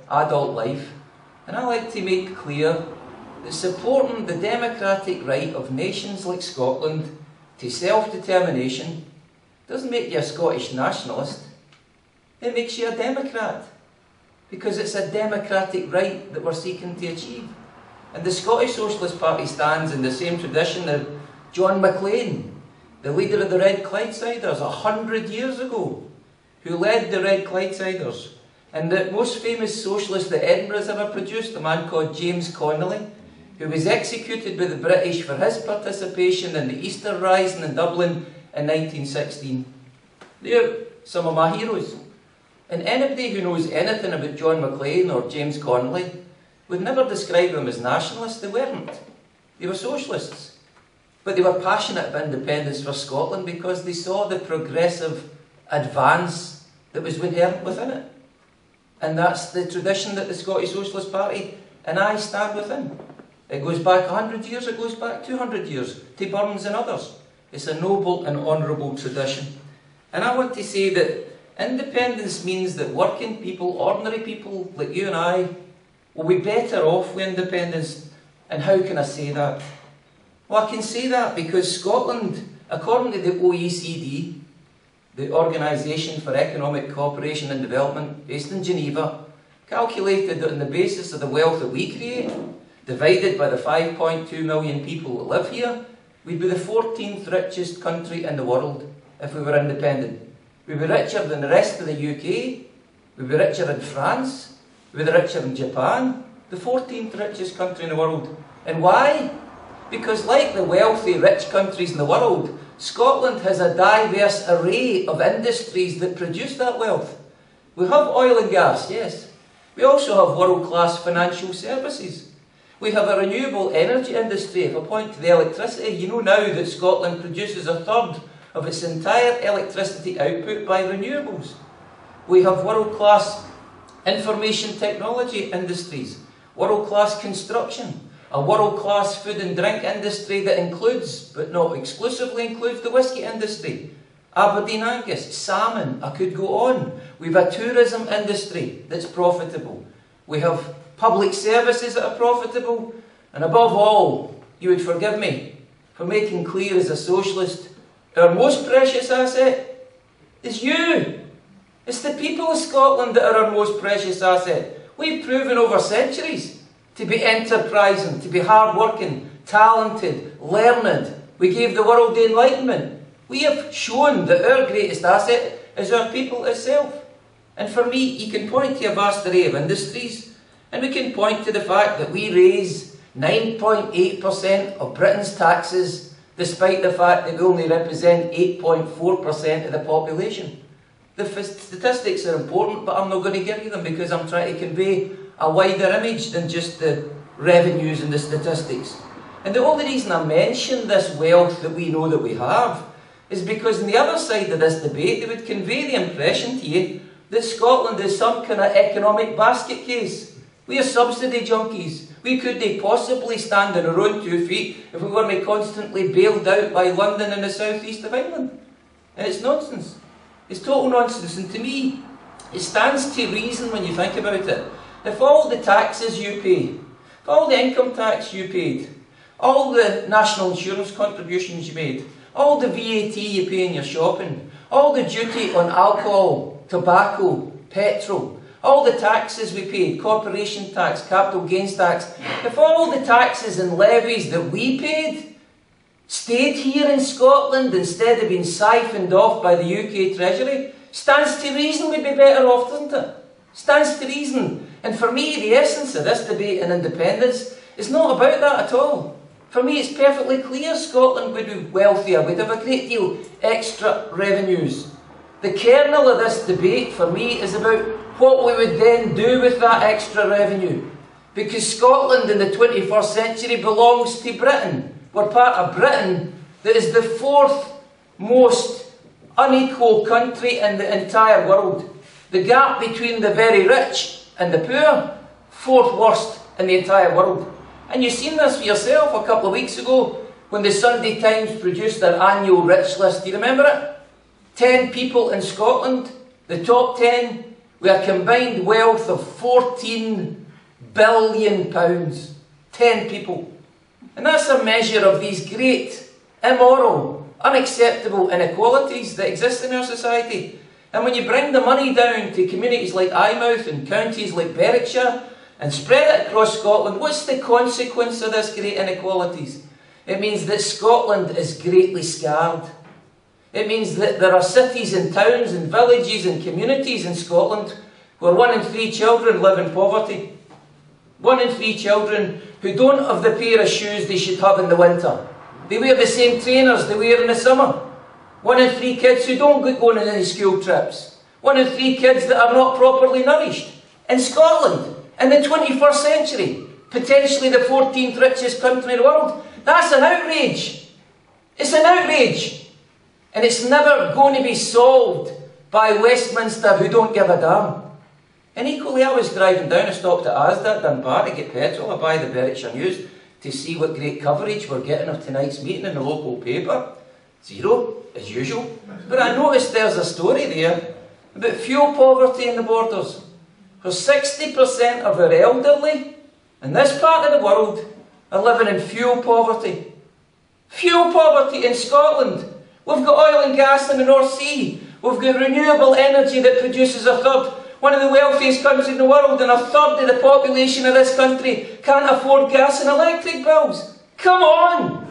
my adult life, and I like to make clear that supporting the democratic right of nations like Scotland to self-determination doesn't make you a Scottish nationalist. It makes you a democrat, because it's a democratic right that we're seeking to achieve. And the Scottish Socialist Party stands in the same tradition of John Maclean, the leader of the Red Clydesiders 100 years ago, who led the Red Clydesiders. And the most famous socialist that Edinburgh's ever produced, a man called James Connolly, who was executed by the British for his participation in the Easter Rising in Dublin in 1916. They're some of my heroes. And anybody who knows anything about John Maclean or James Connolly would never describe them as nationalists. They weren't. They were socialists. But they were passionate about independence for Scotland because they saw the progressive advance that was inherent within it. And that's the tradition that the Scottish Socialist Party and I stand within. It goes back 100 years, it goes back 200 years, to Burns and others. It's a noble and honourable tradition. And I want to say that independence means that working people, ordinary people like you and I, will be better off with independence. And how can I say that? Well, I can say that because Scotland, according to the OECD, the Organisation for Economic Cooperation and Development, based in Geneva, calculated that on the basis of the wealth that we create, divided by the 5.2 million people that live here, we'd be the 14th richest country in the world if we were independent. We'd be richer than the rest of the UK, we'd be richer in France, we'd be richer in Japan, the 14th richest country in the world. And why? Because like the wealthy, rich countries in the world, Scotland has a diverse array of industries that produce that wealth. We have oil and gas, yes. We also have world-class financial services. We have a renewable energy industry. If I point to the electricity, you know now that Scotland produces a third of its entire electricity output by renewables. We have world-class information technology industries, world-class construction, a world-class food and drink industry that includes, but not exclusively includes, the whisky industry. Aberdeen Angus, salmon, I could go on. We have a tourism industry that's profitable. We have public services that are profitable. And above all, you would forgive me for making clear as a socialist, our most precious asset is you. It's the people of Scotland that are our most precious asset. We've proven over centuries to be enterprising, to be hard-working, talented, learned. We gave the world the Enlightenment. We have shown that our greatest asset is our people itself. And for me, you can point to a vast array of industries, and we can point to the fact that we raise 9.8% of Britain's taxes, despite the fact that we only represent 8.4% of the population. The statistics are important, but I'm not going to give you them because I'm trying to convey a wider image than just the revenues and the statistics. And the only reason I mention this wealth that we know that we have is because on the other side of this debate they would convey the impression to you that Scotland is some kind of economic basket case. We are subsidy junkies. We couldn't possibly stand on our own 2 feet if we weren't constantly bailed out by London and the southeast of England. And it's nonsense. It's total nonsense. And to me, it stands to reason when you think about it. If all the taxes you pay, if all the income tax you paid, all the national insurance contributions you made, all the VAT you pay in your shopping, all the duty on alcohol, tobacco, petrol, all the taxes we paid, corporation tax, capital gains tax, if all the taxes and levies that we paid stayed here in Scotland instead of being siphoned off by the UK Treasury, stands to reason we'd be better off, doesn't it? Stands to reason. And for me, the essence of this debate in independence is not about that at all. For me, it's perfectly clear Scotland would be wealthier. We'd have a great deal extra revenues. The kernel of this debate, for me, is about what we would then do with that extra revenue. Because Scotland in the 21st century belongs to Britain. We're part of Britain that is the fourth most unequal country in the entire world. The gap between the very rich and the poor, fourth worst in the entire world. And you've seen this for yourself a couple of weeks ago when the Sunday Times produced their annual rich list. Do you remember it? 10 people in Scotland, the top 10, with a combined wealth of £14 billion. 10 people. And that's a measure of these great, immoral, unacceptable inequalities that exist in our society. And when you bring the money down to communities like Eyemouth and counties like Berwickshire and spread it across Scotland, what's the consequence of this great inequalities? It means that Scotland is greatly scarred. It means that there are cities and towns and villages and communities in Scotland where 1 in 3 children live in poverty. 1 in 3 children who don't have the pair of shoes they should have in the winter. They wear the same trainers they wear in the summer. 1 in 3 kids who don't get going on any school trips. 1 in 3 kids that are not properly nourished. In Scotland, in the 21st century, potentially the 14th richest country in the world. That's an outrage. It's an outrage. And it's never going to be solved by Westminster who don't give a damn. And equally, I was driving down, I stopped at Asda, Dunbar to get petrol. I buy the Berwickshire News to see what great coverage we're getting of tonight's meeting in the local paper. Zero, as usual. But I noticed there's a story there about fuel poverty in the borders. For 60% of our elderly in this part of the world are living in fuel poverty. Fuel poverty in Scotland. We've got oil and gas in the North Sea. We've got renewable energy that produces a third. One of the wealthiest countries in the world, and a third of the population of this country can't afford gas and electric bills. Come on!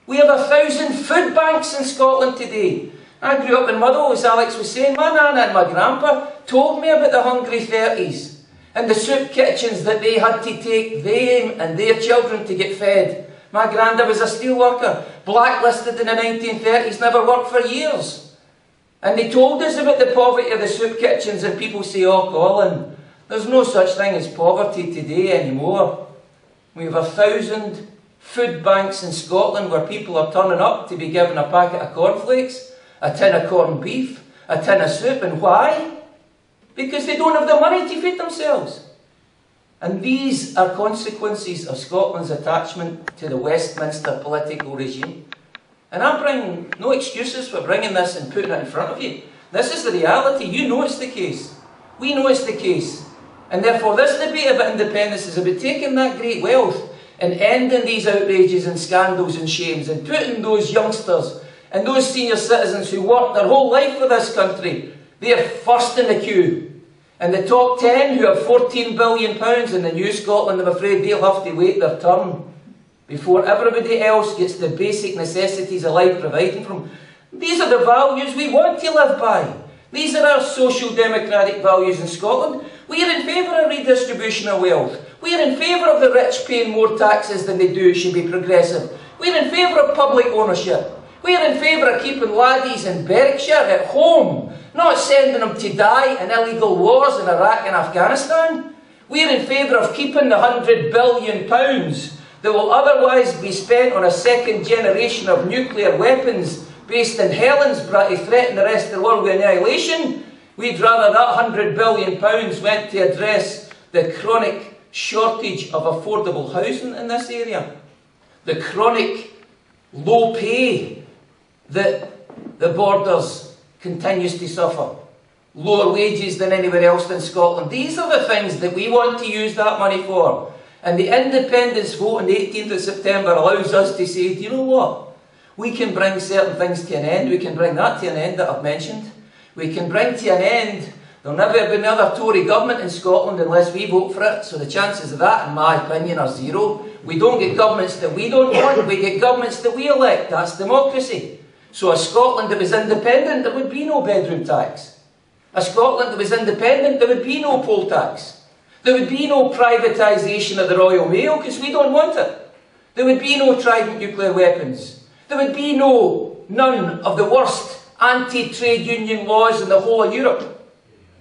We have 1,000 food banks in Scotland today. I grew up in Muddle, as Alex was saying. My nana and my grandpa told me about the hungry 30s and the soup kitchens that they had to take them and their children to get fed. My granda was a steel worker, blacklisted in the 1930s, never worked for years. And they told us about the poverty of the soup kitchens, and people say, oh Colin, there's no such thing as poverty today anymore. We have 1,000 food banks in Scotland where people are turning up to be given a packet of cornflakes, a tin of corned beef, a tin of soup. And why? Because they don't have the money to feed themselves. And these are consequences of Scotland's attachment to the Westminster political regime. And I'm bringing no excuses for bringing this and putting it in front of you. This is the reality. You know it's the case. We know it's the case. And therefore this debate about independence is about taking that great wealth and ending these outrages and scandals and shames and putting those youngsters and those senior citizens who worked their whole life for this country, they're first in the queue. And the top 10 who have £14 billion in the New Scotland, I'm afraid they'll have to wait their turn before everybody else gets the basic necessities of life provided from. These are the values we want to live by. These are our social democratic values in Scotland. We are in favour of redistribution of wealth. We are in favour of the rich paying more taxes than they do. It should be progressive. We are in favour of public ownership. We are in favour of keeping laddies in Berwickshire at home, not sending them to die in illegal wars in Iraq and Afghanistan. We are in favour of keeping the £100 billion that will otherwise be spent on a second generation of nuclear weapons based in Helensburgh to threaten the rest of the world with annihilation. We'd rather that £100 billion went to address the chronic shortage of affordable housing in this area, the chronic low pay that the borders continues to suffer, lower wages than anywhere else in Scotland. These are the things that we want to use that money for. And the independence vote on the 18th of September allows us to say, do you know what? We can bring certain things to an end. We can bring that to an end that I've mentioned. We can bring to an end There'll never be another Tory government in Scotland unless we vote for it, so the chances of that, in my opinion, are zero. We don't get governments that we don't want, we get governments that we elect. That's democracy. So a Scotland that was independent, there would be no bedroom tax. A Scotland that was independent, there would be no poll tax. There would be no privatisation of the Royal Mail, because we don't want it. There would be no Trident nuclear weapons. There would be none of the worst anti-trade union laws in the whole of Europe.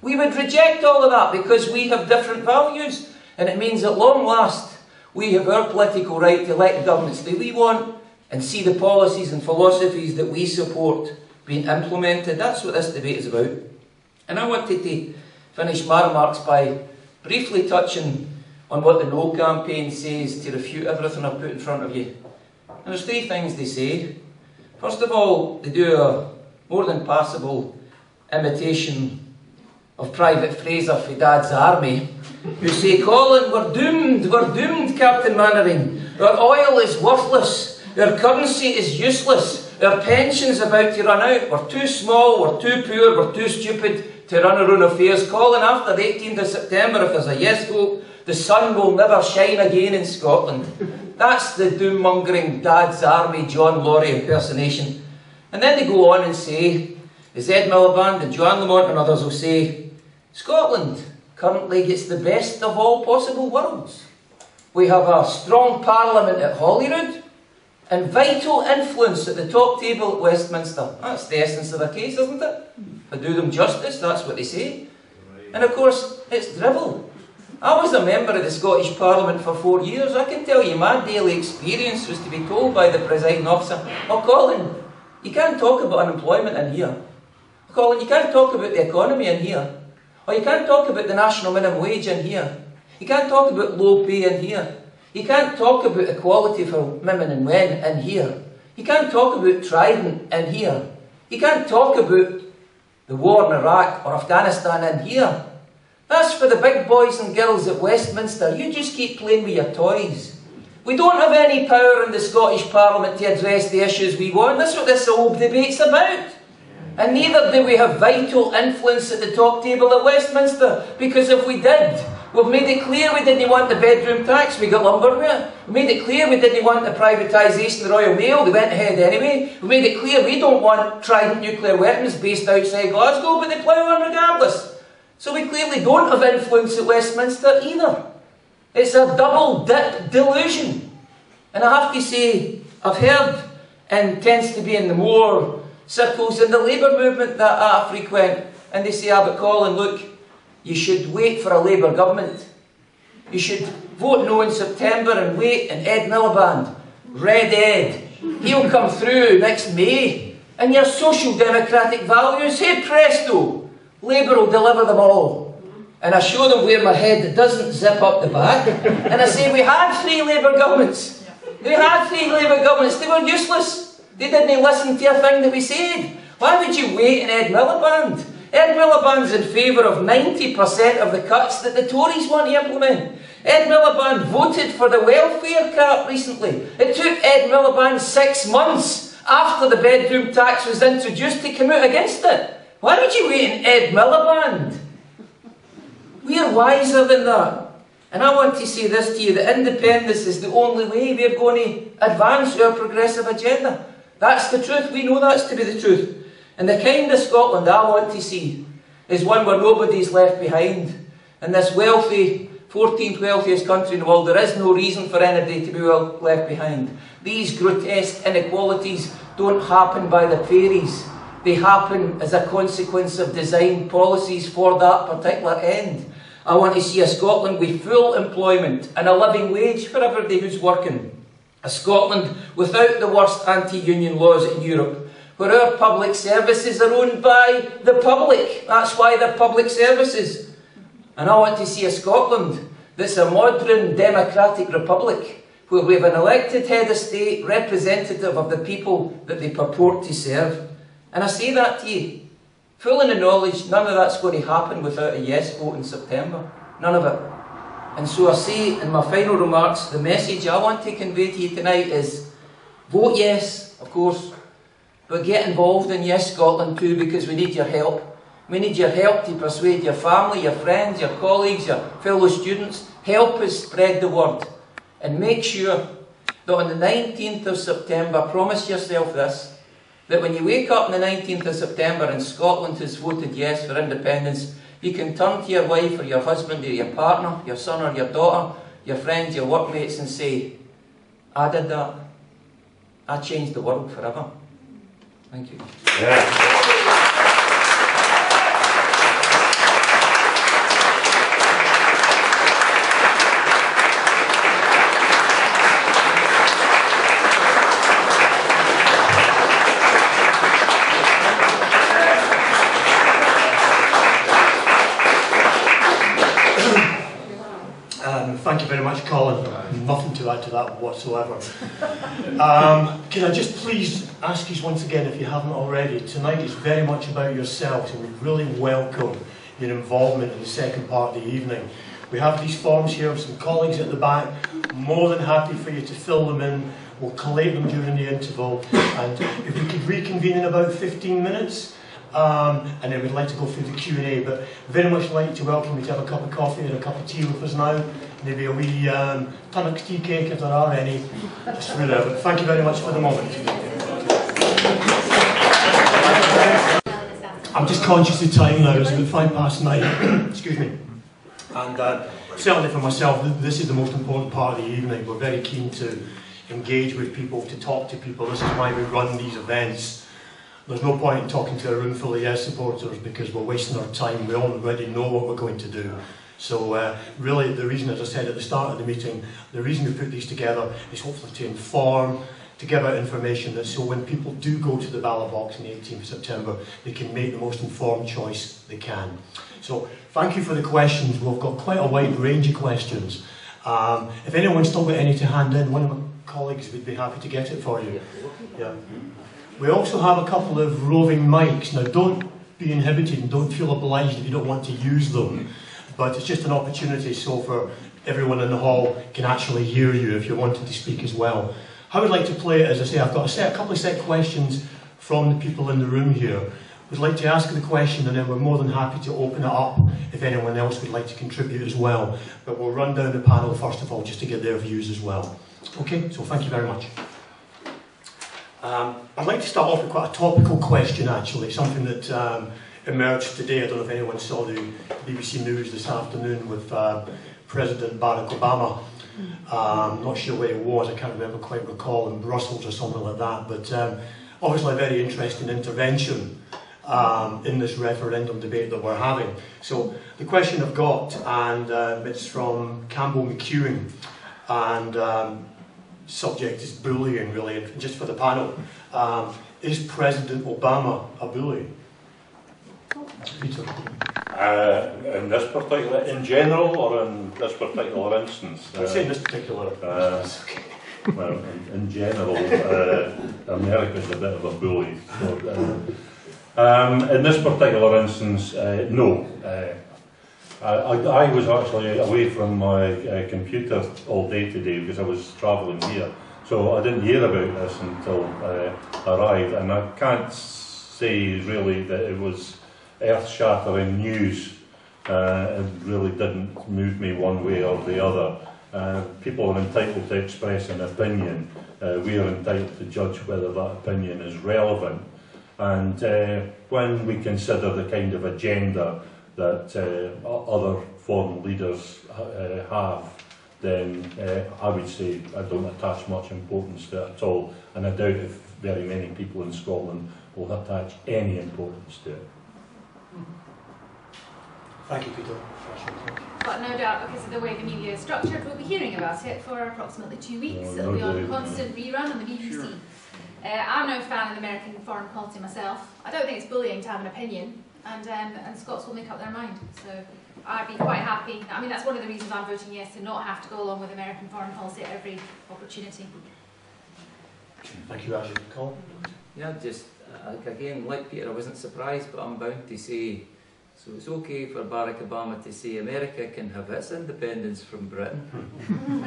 We would reject all of that because we have different values, and it means at long last we have our political right to elect governments that we want and see the policies and philosophies that we support being implemented. That's what this debate is about. And I wanted to finish my remarks by briefly touching on what the No campaign says to refute everything I've put in front of you. And there's three things they say. First of all, they do a more than passable imitation of Private Fraser for Dad's Army, who say, Colin, we're doomed, Captain Mannering. Our oil is worthless, our currency is useless, our pension's about to run out, we're too small, we're too poor, we're too stupid to run our own affairs. Colin, after the 18th of September, if there's a yes vote, the sun will never shine again in Scotland. That's the doom-mongering Dad's Army John Laurie impersonation. And then they go on and say, as Ed Miliband and Joanne Lamont and others will say, Scotland currently gets the best of all possible worlds. We have a strong parliament at Holyrood and vital influence at the top table at Westminster. That's the essence of the case, isn't it? If I do them justice, that's what they say. And of course, it's drivel. I was a member of the Scottish Parliament for 4 years. I can tell you my daily experience was to be told by the presiding officer, oh Colin, you can't talk about unemployment in here. Colin, you can't talk about the economy in here. Or you can't talk about the national minimum wage in here. You can't talk about low pay in here. You can't talk about equality for women and men in here. You can't talk about Trident in here. You can't talk about the war in Iraq or Afghanistan in here. That's for the big boys and girls at Westminster. You just keep playing with your toys. We don't have any power in the Scottish Parliament to address the issues we want. That's what this whole debate's about. And neither do we have vital influence at the top table at Westminster, because if we did, we've made it clear we didn't want the bedroom tax, we got lumbered with it. We made it clear we didn't want the privatisation of the Royal Mail, they went ahead anyway. We made it clear we don't want Trident nuclear weapons based outside Glasgow, but they plough on regardless. So we clearly don't have influence at Westminster either. It's a double-dip delusion. And I have to say, I've heard, and tends to be in the more circles in the Labour movement that I frequent, and they say, but Colin, look, you should wait for a Labour government. You should vote no in September and wait, and Ed Miliband, Red Ed, he'll come through next May, and your social democratic values, hey presto, Labour will deliver them all. And I show them where my head doesn't zip up the back, and I say, we had 3 Labour governments. We had 3 Labour governments, they were useless. They didn't listen to a thing that we said. Why would you wait in Ed Miliband? Ed Miliband's in favour of 90% of the cuts that the Tories want to implement. Ed Miliband voted for the welfare cap recently. It took Ed Miliband 6 months after the bedroom tax was introduced to come out against it. Why would you wait in Ed Miliband? We're wiser than that. And I want to say this to you, that independence is the only way we're going to advance our progressive agenda. That's the truth. We know that's to be the truth. And the kind of Scotland I want to see is one where nobody's left behind. In this wealthy, 14th wealthiest country in the world, there is no reason for anybody to be left behind. These grotesque inequalities don't happen by the fairies. They happen as a consequence of design policies for that particular end. I want to see a Scotland with full employment and a living wage for everybody who's working. A Scotland without the worst anti-union laws in Europe, where our public services are owned by the public. That's why they're public services. And I want to see a Scotland that's a modern democratic republic, where we have an elected head of state, representative of the people that they purport to serve. And I say that to you, full in the knowledge none of that's going to happen without a yes vote in September. None of it. And so I say in my final remarks, the message I want to convey to you tonight is, vote yes, of course, but get involved in Yes Scotland too, because we need your help. We need your help to persuade your family, your friends, your colleagues, your fellow students. Help us spread the word. And make sure that on the 19th of September, promise yourself this, that when you wake up on the 19th of September and Scotland has voted yes for independence, you can turn to your wife or your husband or your partner, your son or your daughter, your friends, your workmates and say, I did that. I changed the world forever. Thank you. Yeah. Thank you very much, Colin. Nothing to add to that whatsoever. Can I just please ask you once again, if you haven't already, tonight is very much about yourselves, and we really welcome your involvement in the second part of the evening. We have these forms here with some colleagues at the back, more than happy for you to fill them in. We'll collate them during the interval, and if we could reconvene in about 15 minutes, and then we'd like to go through the Q&A, but very much like to welcome you to have a cup of coffee or a cup of tea with us now. Maybe a wee Tunnock's tea cake if there are any. Just through there. But thank you very much for the moment. I'm just conscious of time now. It's about 9:05. Excuse me. And certainly for myself, this is the most important part of the evening. We're very keen to engage with people, to talk to people. This is why we run these events. There's no point in talking to a room full of yes supporters because we're wasting our time. We already know what we're going to do. So really the reason, as I said at the start of the meeting, the reason we put these together is hopefully to inform, to give out information that so when people do go to the ballot box on the 18th of September, they can make the most informed choice they can. So thank you for the questions. We've got quite a wide range of questions. If anyone's still got any to hand in, one of my colleagues would be happy to get it for you. Yeah. We also have a couple of roving mics. Now don't be inhibited and don't feel obliged if you don't want to use them. But it's just an opportunity so for everyone in the hall can actually hear you if you're wanting to speak as well. How I would like to play it, as I say, I've got a couple of set questions from the people in the room here. We'd like to ask the question and then we're more than happy to open it up if anyone else would like to contribute as well. But we'll run down the panel first of all just to get their views as well. Okay, so thank you very much. I'd like to start off with quite a topical question actually, something that emerged today. I don't know if anyone saw the BBC News this afternoon with President Barack Obama. I'm not sure where he was, I can't quite recall, in Brussels or something like that, but obviously a very interesting intervention in this referendum debate that we're having. So the question I've got, and it's from Campbell McEwen, and subject is bullying really, and just for the panel, is President Obama a bully? Peter. In general or in this particular instance? I'd say in this particular instance. Well, in general, America's a bit of a bully. So, in this particular instance, no. I was actually away from my computer all day today because I was travelling here. So I didn't hear about this until I arrived, and I can't say really that it was earth-shattering news. It really didn't move me one way or the other. People are entitled to express an opinion. We are entitled to judge whether that opinion is relevant. And when we consider the kind of agenda that other foreign leaders have, then I would say I don't attach much importance to it at all. And I doubt if very many people in Scotland will attach any importance to it. Thank you, Peter. But no doubt, because of the way the media is structured, we'll be hearing about it for approximately 2 weeks. It'll be on a constant rerun on the BBC. Sure. I'm no fan of American foreign policy myself. I don't think it's bullying to have an opinion, and Scots will make up their mind. So I'd be quite happy. I mean, that's one of the reasons I'm voting yes, to not have to go along with American foreign policy at every opportunity. Thank you, Ashley. Colin? Yeah, just again, like Peter, I wasn't surprised, but I'm bound to say, so it's okay for Barack Obama to say America can have its independence from Britain,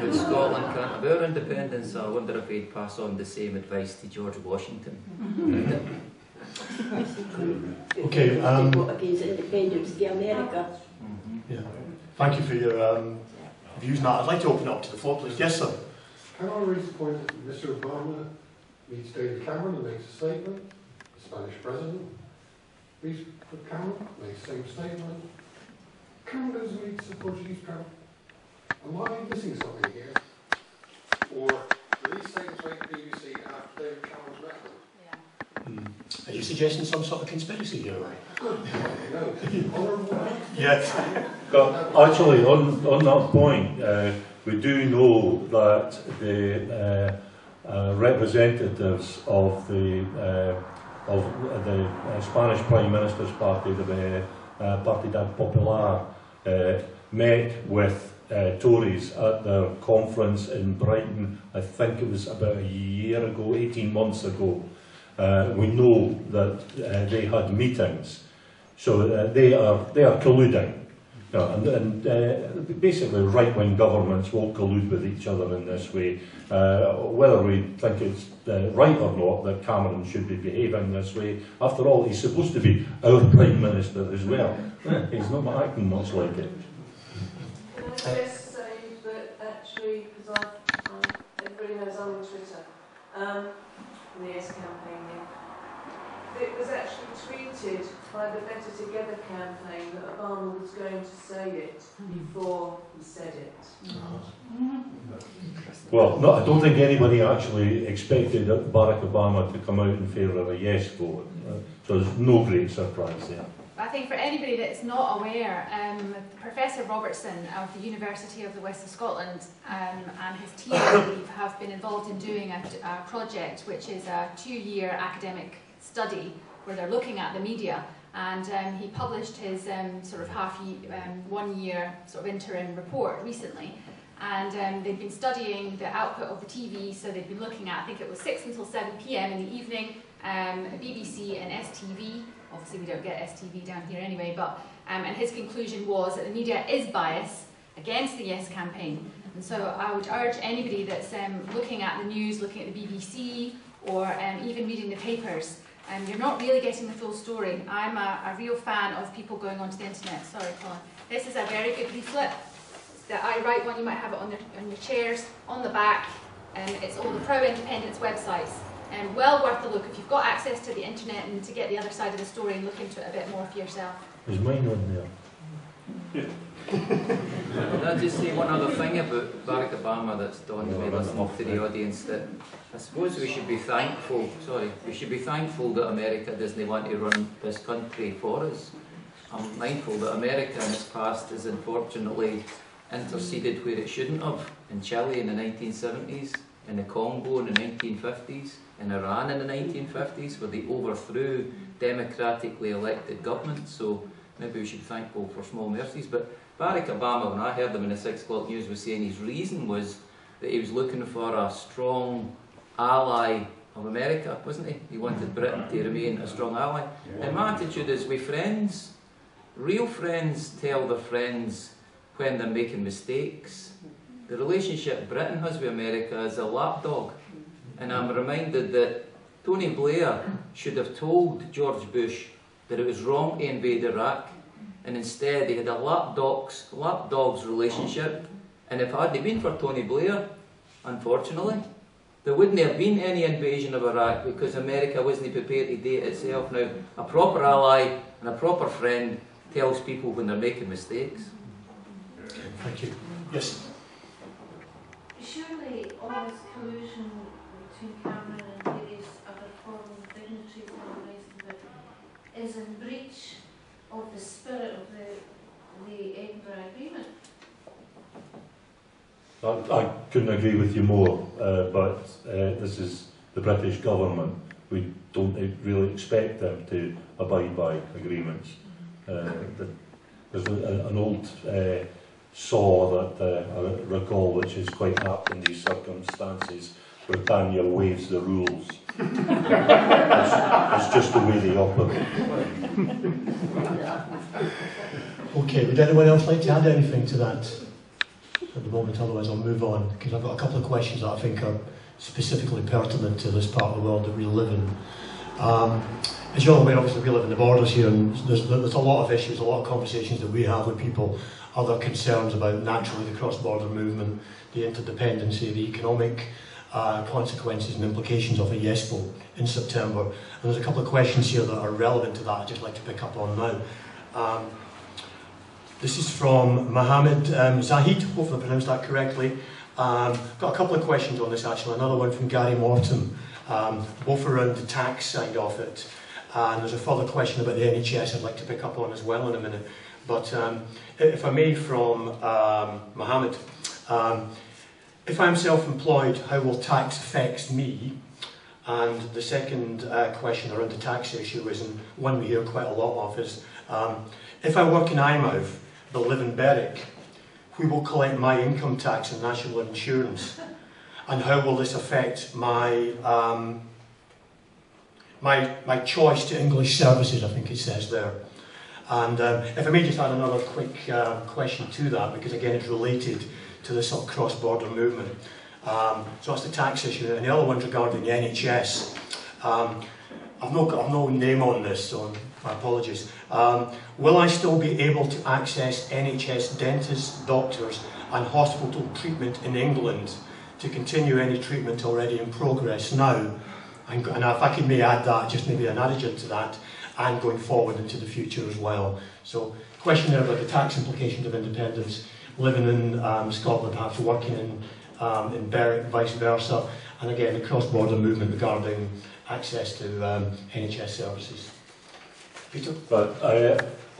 but Scotland can't have our independence. So I wonder if he'd pass on the same advice to George Washington. Okay. Against independence of America. Yeah. Thank you for your views on that. I'd like to open it up to the floor, please. Yes, sir. Can I raise the point that Mr. Obama meets David Cameron and makes a statement? The Spanish president meets Cameron, makes the same statement. Cameron goes and meets the Portuguese president. Am I missing something here? Or do these statements make the BBC after David Cameron's met them? Are you suggesting some sort of conspiracy here? No. Honourable. Yes. Actually, on that point, we do know that the representatives of the Spanish Prime Minister's party, the Partida Popular, met with Tories at their conference in Brighton. I think it was about a year ago, 18 months ago. We know that they had meetings, so they are colluding. And basically right-wing governments will collude with each other in this way. Whether we think it's right or not that Cameron should be behaving this way, after all, he's supposed to be our Prime Minister as well. He's not acting much like it. Can I just say that actually, because everybody knows I'm on Twitter, the Yes campaign, it was actually tweeted by the Better Together campaign that Obama was going to say it before he said it. Well, no, I don't think anybody actually expected Barack Obama to come out in favour of a yes vote. So there's no great surprise there. I think for anybody that's not aware, Professor Robertson of the University of the West of Scotland and his team, I believe, have been involved in doing a project which is a 2-year academic study where they're looking at the media, and he published his sort of 1 year sort of interim report recently, and they've been studying the output of the TV, so they've been looking at, I think it was 6 until 7 PM in the evening, BBC and STV. Obviously we don't get STV down here anyway, but and his conclusion was that the media is biased against the Yes campaign. And so I would urge anybody that's looking at the news, looking at the BBC, or even reading the papers, you're not really getting the full story. I'm a real fan of people going onto the internet. Sorry, Colin. This is a very good leaflet. It's the I Write one, you might have it on your chairs, on the back. It's all the pro-independence websites. Well worth a look if you've got access to the internet and to get the other side of the story and look into it a bit more for yourself. Is mine on there? Can I just say one other thing about Barack Obama that's dawned on me listening to the audience, that I suppose we should be thankful, that America doesn't want to run this country for us. I'm mindful that America in its past has unfortunately interceded where it shouldn't have, in Chile in the 1970s, in the Congo in the 1950s, in Iran in the 1950s, where they overthrew democratically elected governments. So maybe we should be thankful for small mercies. But Barack Obama, when I heard him in the 6 o'clock news, was saying his reason was that he was looking for a strong ally of America, wasn't he? He wanted Britain to remain a strong ally. And my attitude is, we friends, real friends tell their friends when they're making mistakes. The relationship Britain has with America is a lapdog. And I'm reminded that Tony Blair should have told George Bush that it was wrong to invade Iraq, and instead he had a lapdog's relationship. And if it hadn't been for Tony Blair, unfortunately, there wouldn't have been any invasion of Iraq, because America wasn't prepared to do it itself. Now, a proper ally and a proper friend tells people when they're making mistakes. Thank you. Yes. Surely all this collusion between Cameron and various other foreign dignitaries and all the rest of it is in breach of the spirit of the Edinburgh Agreement. I couldn't agree with you more, but this is the British government. We don't really expect them to abide by agreements. There's an old saw that I recall, which is quite apt in these circumstances, where Daniel waives the rules. It's just the way they operate. Okay, would anyone else like to add anything to that at the moment? Otherwise I'll move on, because I've got a couple of questions that I think are specifically pertinent to this part of the world that we live in. As you're aware, obviously we live in the borders here, and there's a lot of issues, a lot of conversations that we have with people, other concerns about naturally the cross-border movement, the interdependency, the economic consequences and implications of a yes vote in September. And there's a couple of questions here that are relevant to that I'd just like to pick up on now. This is from Mohammed Zahid, hopefully I pronounced that correctly. Got a couple of questions on this actually, another one from Gary Morton, both around the tax side of it. And there's a further question about the NHS I'd like to pick up on as well in a minute. But if I may, from Mohammed, if I'm self-employed, how will tax affect me? And the second question around the tax issue is, and one we hear quite a lot of, is if I work in Eyemouth but live in Berwick, who will collect my income tax and national insurance? And how will this affect my my choice to English services, I think it says there. And if I may just add another quick question to that, because again it's related to this sort of cross-border movement. So that's the tax issue, and the other one's regarding the NHS. I've no name on this, so my apologies. Will I still be able to access NHS dentists, doctors and hospital treatment in England to continue any treatment already in progress now? And if I could may add that, just maybe an adjunct to that, and going forward into the future as well. So, question there about the tax implications of independence, living in Scotland, perhaps working in Berwick, vice versa, and again the cross-border movement regarding access to NHS services. Peter? But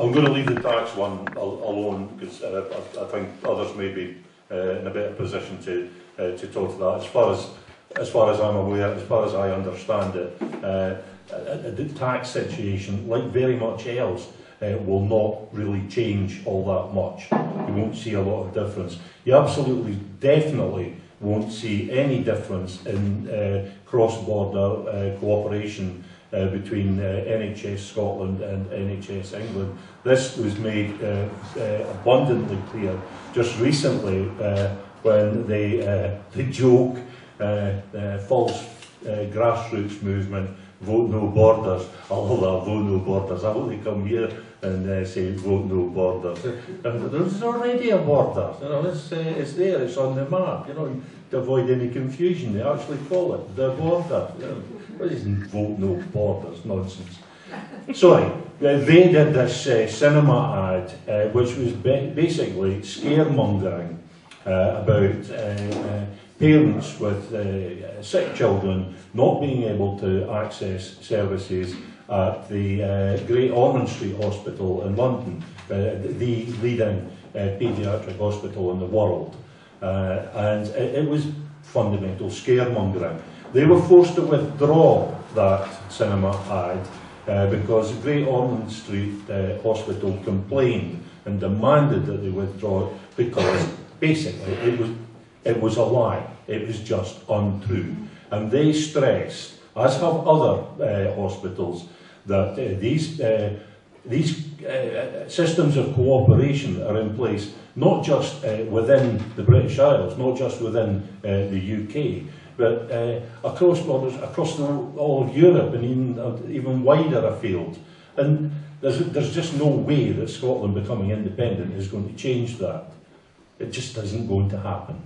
I'm going to leave the tax one alone, because I think others may be in a better position to talk to that. As far as I'm aware, as far as I understand it, the tax situation, like very much else, will not really change all that much. You won't see a lot of difference. You absolutely, definitely won't see any difference in cross-border cooperation between NHS Scotland and NHS England. This was made abundantly clear just recently when the joke, false grassroots movement, Vote No Borders, although Vote No Borders, I hope they come here and say Vote No Borders. There's already a border, you know, it's there, it's on the map, you know, to avoid any confusion, they actually call it the border. You know. It isn't Vote No Borders, nonsense. Sorry, they did this cinema ad, which was basically scaremongering about parents with sick children not being able to access services at the Great Ormond Street Hospital in London, the leading paediatric hospital in the world. And it was fundamental scaremongering. They were forced to withdraw that cinema ad because the Great Ormond Street Hospital complained and demanded that they withdraw it because basically it was a lie. It was just untrue. And they stressed, as have other hospitals, that these systems of cooperation are in place not just within the British Isles, not just within the UK, but across borders, across all of Europe and even wider afield. And there's just no way that Scotland becoming independent is going to change that. It just isn't going to happen.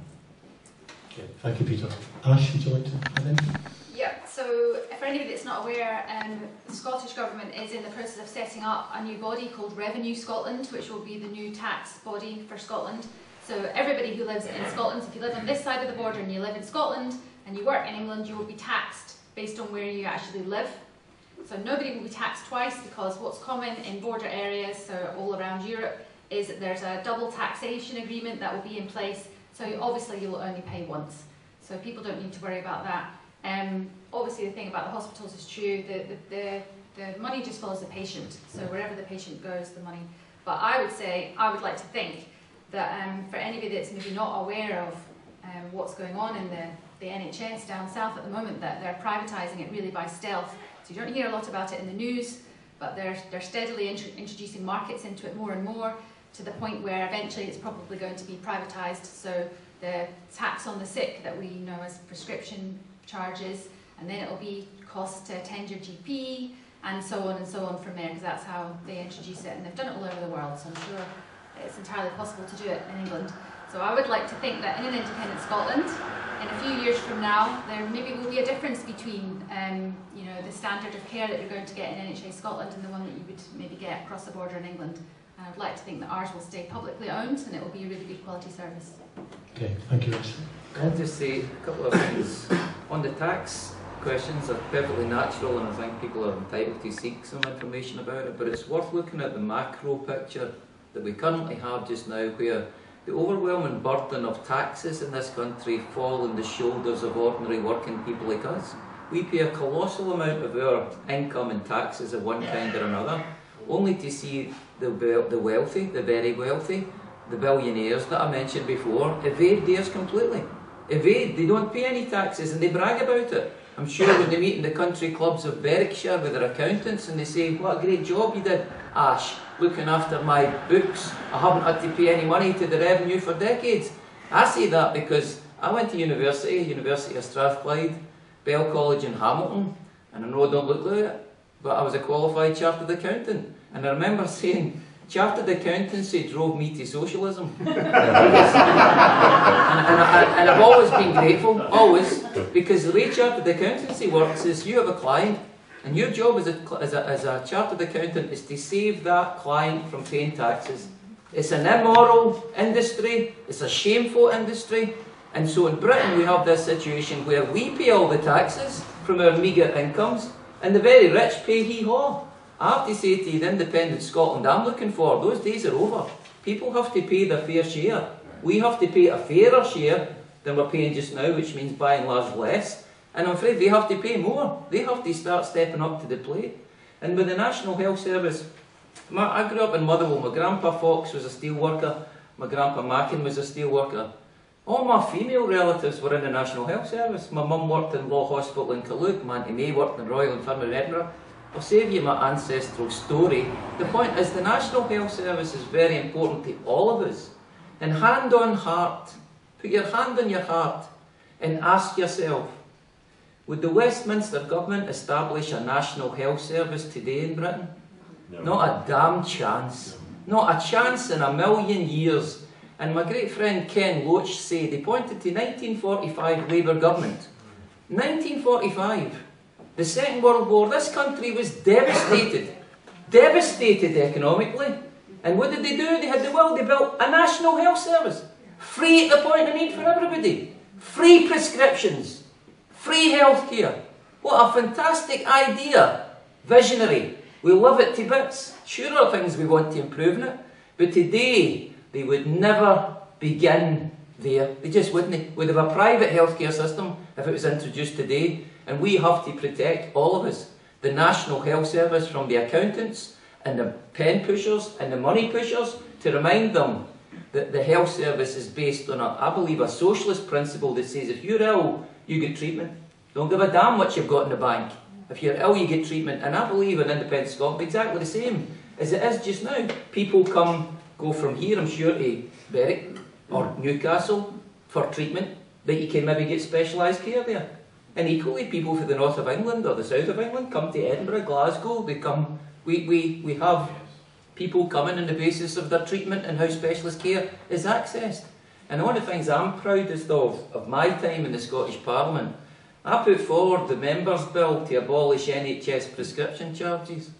Okay, thank you, Peter. Ash, would you like to add anything? Yeah, so for anybody that's not aware, the Scottish Government is in the process of setting up a new body called Revenue Scotland, which will be the new tax body for Scotland. So everybody who lives in Scotland, if you live on this side of the border and you live in Scotland and you work in England, you will be taxed based on where you actually live. So nobody will be taxed twice, because what's common in border areas, so all around Europe, is that there's a double taxation agreement that will be in place. So obviously you'll only pay once. So people don't need to worry about that. Obviously the thing about the hospitals is true, the money just follows the patient. So wherever the patient goes, the money. But I would like to think that for anybody that's maybe not aware of what's going on in the NHS down south at the moment, that they're privatising it really by stealth. So you don't hear a lot about it in the news, but they're steadily introducing markets into it more and more, to the point where eventually it's probably going to be privatised. So the tax on the sick that we know as prescription charges, and then it'll be cost to attend your GP, and so on from there, because that's how they introduce it, and they've done it all over the world, so I'm sure it's entirely possible to do it in England. So I would like to think that in an independent Scotland, in a few years from now, there maybe will be a difference between you know, the standard of care that you're going to get in NHS Scotland and the one that you would maybe get across the border in England. And I'd like to think that ours will stay publicly owned and it will be a really good quality service. Okay, thank you, Rich. I'll just say a couple of things. On the tax questions are perfectly natural, and I think people are entitled to seek some information about it, but it's worth looking at the macro picture that we currently have just now, where the overwhelming burden of taxes in this country fall on the shoulders of ordinary working people like us. We pay a colossal amount of our income in taxes of one kind or another, only to see the wealthy, the very wealthy, the billionaires that I mentioned before, evade theirs completely. Evade, they don't pay any taxes and they brag about it. I'm sure when they meet in the country clubs of Berwickshire with their accountants and they say, what a great job you did, Ash, looking after my books. I haven't had to pay any money to the revenue for decades. I say that because I went to University of Strathclyde, Bell College in Hamilton, and I know I don't look like it, but I was a qualified chartered accountant. And I remember saying, chartered accountancy drove me to socialism. and I've always been grateful, always, because the way chartered accountancy works is you have a client, and your job as a chartered accountant is to save that client from paying taxes. It's an immoral industry, it's a shameful industry, and so in Britain we have this situation where we pay all the taxes from our meagre incomes, and the very rich pay hee-haw. I have to say to you, the independent Scotland I'm looking for, those days are over. People have to pay their fair share. We have to pay a fairer share than we're paying just now, which means by and large less. And I'm afraid they have to pay more. They have to start stepping up to the plate. And with the National Health Service, I grew up in Motherwell. My grandpa Fox was a steel worker. My grandpa Mackin was a steel worker. All my female relatives were in the National Health Service. My mum worked in Law Hospital in Caluk. My Auntie May worked in Royal Infirmary in Edinburgh. I'll save you my ancestral story. The point is the National Health Service is very important to all of us. And hand on heart, put your hand on your heart and ask yourself, would the Westminster government establish a National Health Service today in Britain? No. Not a damn chance. Not a chance in a million years. And my great friend Ken Loach said, he pointed to 1945 Labour government. 1945. The Second World War, this country was devastated. Devastated economically. And what did they do? They had the will, they built a National Health Service. Free at the point of need for everybody. Free prescriptions. Free healthcare. What a fantastic idea. Visionary. We love it to bits. Sure are things we want to improve in it. But today, they would never begin there. They just wouldn't. We'd have a private healthcare system if it was introduced today. And we have to protect, all of us, the National Health Service from the accountants and the pen pushers and the money pushers, to remind them that the health service is based on, I believe, a socialist principle that says if you're ill, you get treatment. Don't give a damn what you've got in the bank. If you're ill, you get treatment. And I believe in independent Scotland exactly the same as it is just now. People go from here, I'm sure, to Berwick or Newcastle for treatment, that you can maybe get specialised care there. And equally, people from the north of England or the south of England come to Edinburgh, Glasgow. They come. We have people coming on the basis of their treatment and how specialist care is accessed. And one of the things I'm proudest of my time in the Scottish Parliament, I put forward the Members' Bill to abolish NHS prescription charges.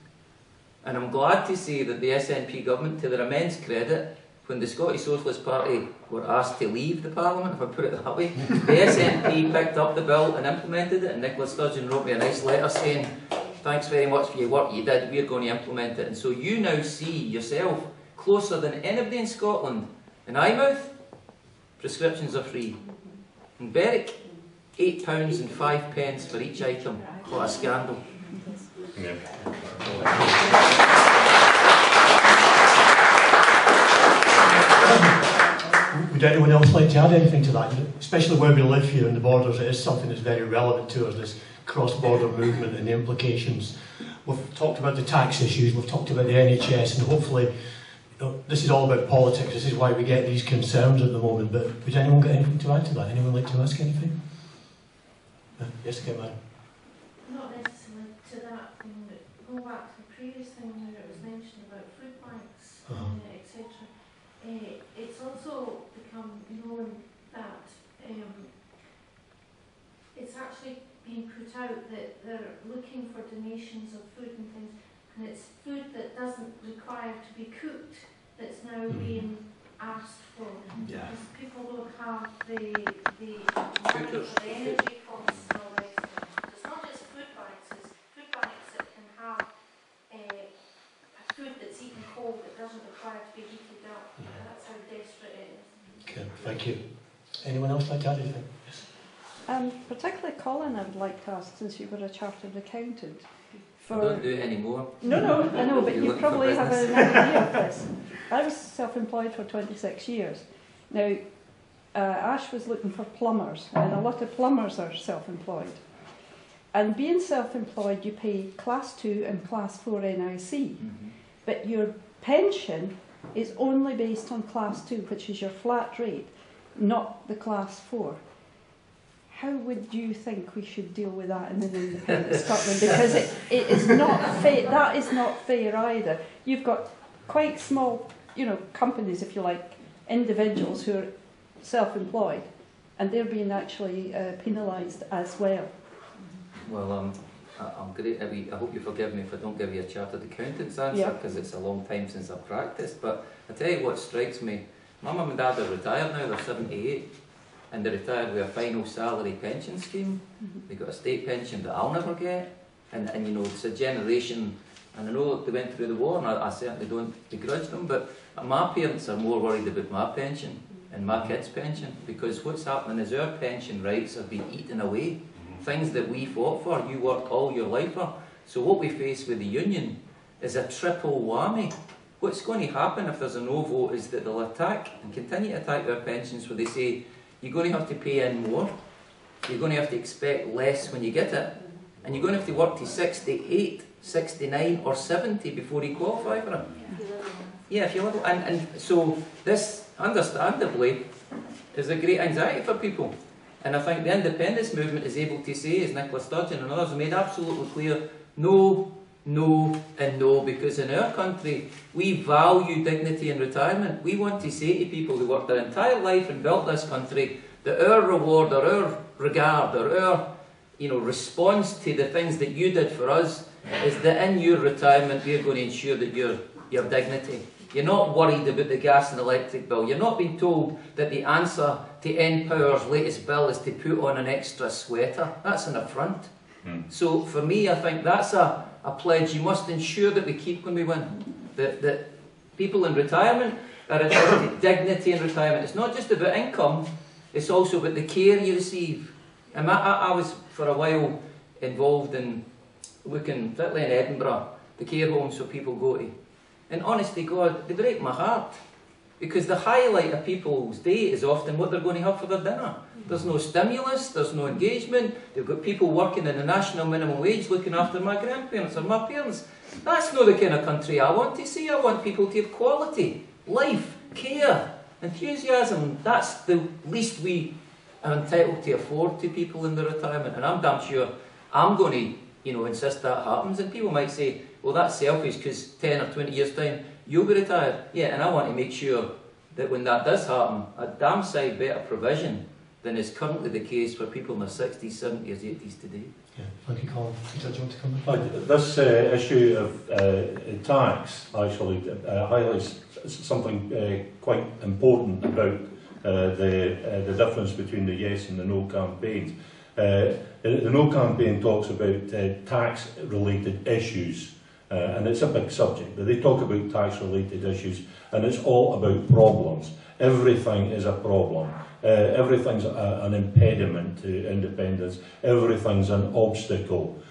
And I'm glad to say that the SNP government, to their immense credit, when the Scottish Socialist Party were asked to leave the Parliament, if I put it that way, the SNP picked up the bill and implemented it, and Nicola Sturgeon wrote me a nice letter saying, thanks very much for your work you did, we're going to implement it. And so you now see yourself, closer than anybody in Scotland, in Eyemouth, prescriptions are free. In Berwick, £8 and 5 pence for each item. What a scandal. Yeah. Would anyone else like to add anything to that? Especially where we live here in the borders, it is something that's very relevant to us, this cross-border movement and the implications. We've talked about the tax issues, we've talked about the NHS, and hopefully, this is all about politics, this is why we get these concerns at the moment, but would anyone get anything to add to that? Anyone like to ask anything? Yes, okay, madam. Not become known that it's actually being put out that they're looking for donations of food and things, and it's food that doesn't require to be cooked that's now being asked for. Yeah. Because people don't have the money for the energy costs and all that. So it's not just food banks, it's food banks that can have a food that's eaten cold that doesn't require to be heated up. Yeah. That's how desperate it is. Okay, thank you. Anyone else like to add anything? Yes. Particularly Colin, I would like to ask, since you were a chartered accountant. I don't do it anymore. No, I know, but You're you looking for probably have business. an idea of this. I was self-employed for 26 years. Now, Ash was looking for plumbers, and a lot of plumbers are self-employed. And being self-employed, you pay Class 2 and Class 4 NIC, but your pension is only based on Class 2, which is your flat rate, not the Class 4. How would you think we should deal with that in an independent Scotland? Because it is not fair. That is not fair either. You've got quite small, companies, if you like, individuals who are self-employed, and they're being actually penalised as well. Well, I'm great. I hope you forgive me if I don't give you a chartered accountant's answer, because it's a long time since I've practised. But I tell you what strikes me. My mum and dad are retired now. They're 78. And they're retired with a final salary pension scheme. They got a state pension that I'll never get. And it's a generation, and I know they went through the war, and I certainly don't begrudge them, but my parents are more worried about my pension and my kids' pension, because what's happening is our pension rights are being eaten away. Things that we fought for, you worked all your life for. So what we face with the union is a triple whammy. What's going to happen if there's a no vote is that they'll attack and continue to attack our pensions, where they say, you're going to have to pay in more, you're going to have to expect less when you get it, and you're going to have to work to 68, 69 or 70 before you qualify for it. Yeah, if you live, and so this, understandably, is a great anxiety for people. And I think the independence movement is able to say, as Nicola Sturgeon and others have made absolutely clear, no, no and no, because in our country we value dignity in retirement. We want to say to people who worked their entire life and built this country that our reward or our regard or our response to the things that you did for us is that in your retirement we're going to ensure that you have dignity. You're not worried about the gas and electric bill. You're not being told that the answer to N-Power's latest bill is to put on an extra sweater. That's an affront. So for me, I think that's a pledge you must ensure that we keep when we win. That people in retirement are entitled to dignity in retirement. It's not just about income, it's also about the care you receive. And I was for a while involved in looking, particularly in Edinburgh, the care homes where people go to. And honestly, God, they break my heart. Because the highlight of people's day is often what they're going to have for their dinner. There's no stimulus, there's no engagement. They've got people working in the national minimum wage looking after my grandparents or my parents. That's not the kind of country I want to see. I want people to have quality, life, care, enthusiasm. That's the least we are entitled to afford to people in their retirement. And I'm damn sure I'm going to insist that happens. And people might say, well, that's selfish because 10 or 20 years' time, you'll be retired. Yeah, and I want to make sure that when that does happen, a damn sight better provision than is currently the case for people in their 60s, 70s, 80s today. Yeah, thank you, Colin. Peter, do you want to come in? This issue of tax actually highlights something quite important about the difference between the yes and the no campaigns. The no campaign talks about tax-related issues. And it's a big subject, but they talk about tax-related issues, and it's all about problems. Everything is a problem. Everything's an impediment to independence. Everything's an obstacle.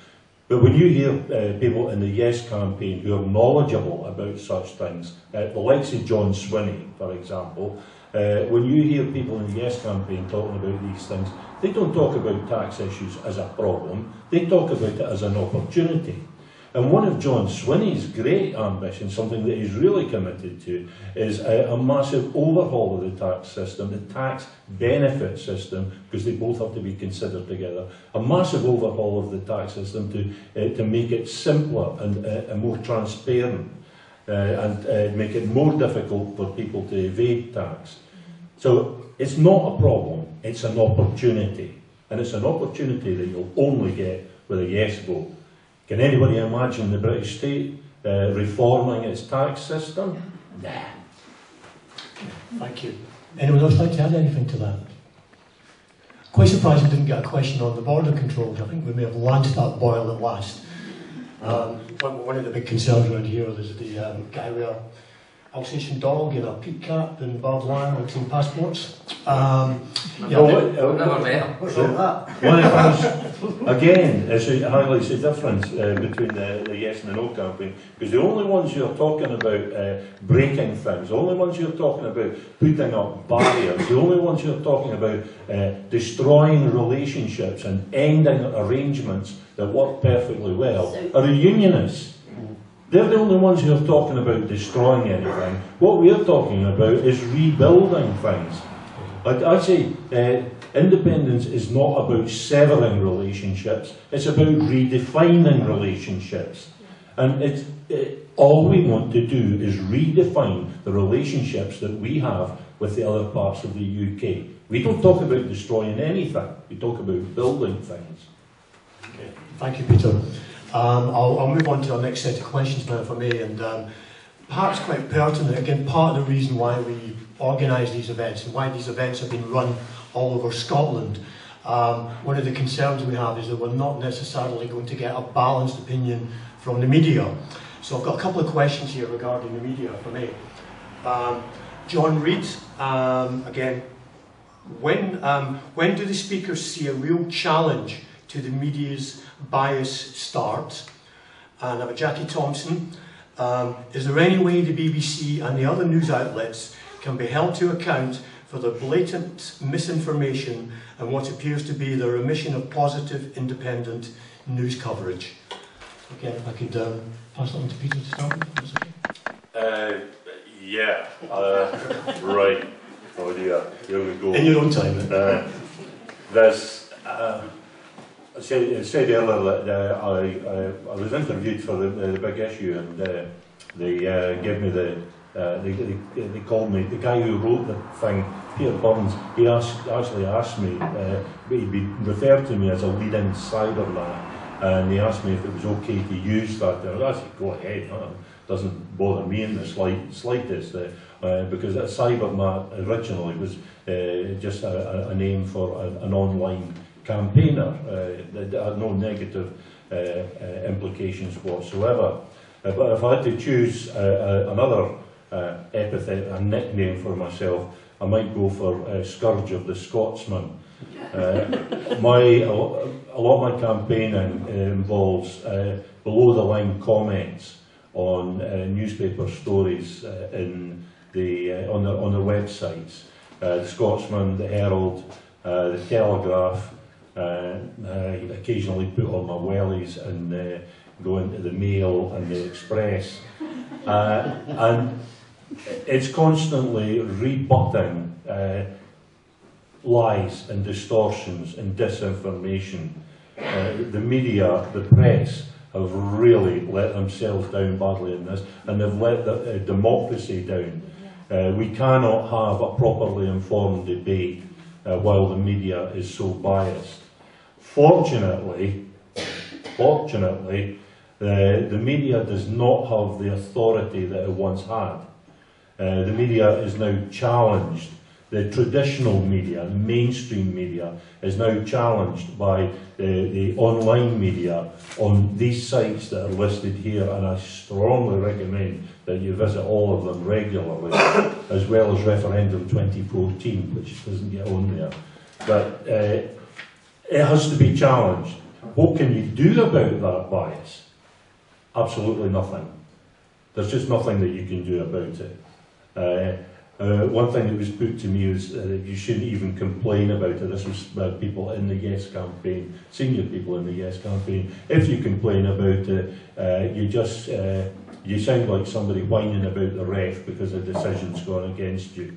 But when you hear people in the Yes campaign who are knowledgeable about such things, the likes of John Swinney, for example, when you hear people in the Yes campaign talking about these things, they don't talk about tax issues as a problem. They talk about it as an opportunity. And one of John Swinney's great ambitions, something that he's really committed to, is a massive overhaul of the tax system, the tax benefit system, because they both have to be considered together. A massive overhaul of the tax system to make it simpler and more transparent and make it more difficult for people to evade tax. So it's not a problem, it's an opportunity. And it's an opportunity that you'll only get with a yes vote. Can anybody imagine the British state reforming its tax system? Nah. Thank you. Anyone else like to add anything to that? Quite surprised we didn't get a question on the border controls. I think we may have launched that boil at last. One of the big concerns around here is the guy with a Alsatian dog and a peak cap and barbed wire and some passports. Never met. What's all that? One of those, again, it highlights the difference between the yes and the no campaign, because the only ones you're talking about breaking things, the only ones you're talking about putting up barriers, the only ones you're talking about destroying relationships and ending arrangements that work perfectly well are the unionists. They're the only ones who are talking about destroying anything. What we're talking about is rebuilding things. I'd say independence is not about severing relationships, it's about redefining relationships. And all we want to do is redefine the relationships that we have with the other parts of the UK. We don't talk about destroying anything, we talk about building things. Okay. Thank you, Peter. I'll move on to our next set of questions now, if I may, and perhaps quite pertinent. Again, part of the reason why we organise these events and why these events have been run all over Scotland. One of the concerns we have is that we're not necessarily going to get a balanced opinion from the media. So I've got a couple of questions here regarding the media, if I may. John Reid, again, when do the speakers see a real challenge to the media's bias start? And I have a Jackie Thompson. Is there any way the BBC and the other news outlets can be held to account for the blatant misinformation and what appears to be their omission of positive, independent news coverage? Again, if I could pass that on to Peter to start with. Yeah, right. Oh dear, here we go. In your own time. There's, I said earlier that I was interviewed for the big issue, and they gave me they called me, the guy who wrote the thing, Peter Burns, he actually asked me, he referred to me as a leading cyberman, and he asked me if it was okay to use that. And I said, go ahead, doesn't bother me in the slightest, because a cyberman originally was just a name for an online campaigner that had no negative implications whatsoever. But if I had to choose another epithet, a nickname for myself, I might go for Scourge of the Scotsman. A lot of my campaigning involves below-the-line comments on newspaper stories on their websites. The Scotsman, the Herald, the Telegraph. I occasionally put on my wellies and go into the Mail and the Express, and it's constantly rebutting lies and distortions and disinformation. The media, the press, have really let themselves down badly in this, and they've let the democracy down. We cannot have a properly informed debate while the media is so biased. Fortunately, the media does not have the authority that it once had. The media is now challenged. The traditional media, the mainstream media, is now challenged by the online media on these sites that are listed here, and I strongly recommend that you visit all of them regularly, as well as Referendum 2014, which doesn't get on there. But it has to be challenged. What can you do about that bias? Absolutely nothing. There's just nothing that you can do about it. One thing that was put to me was that you shouldn't even complain about it. This was people in the Yes campaign, senior people in the Yes campaign. If you complain about it, you sound like somebody whining about the ref because a decision's gone against you.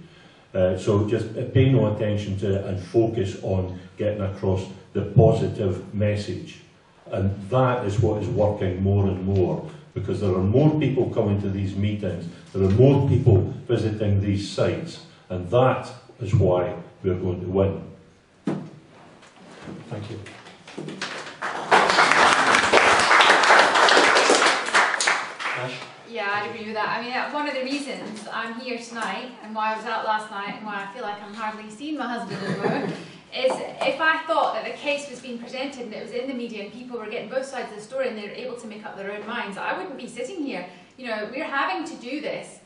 So just pay no attention to it and focus on getting across the positive message. And that is what is working more and more, because there are more people coming to these meetings, there are more people visiting these sites, and that is why we're going to win. Thank you. Ash? Yeah, I'd agree with that. I mean, one of the reasons I'm here tonight and why I was out last night and why I feel like I'm hardly seeing my husband anymore is if I thought that the case was being presented and it was in the media and people were getting both sides of the story and they were able to make up their own minds, I wouldn't be sitting here. You know, we're having to do this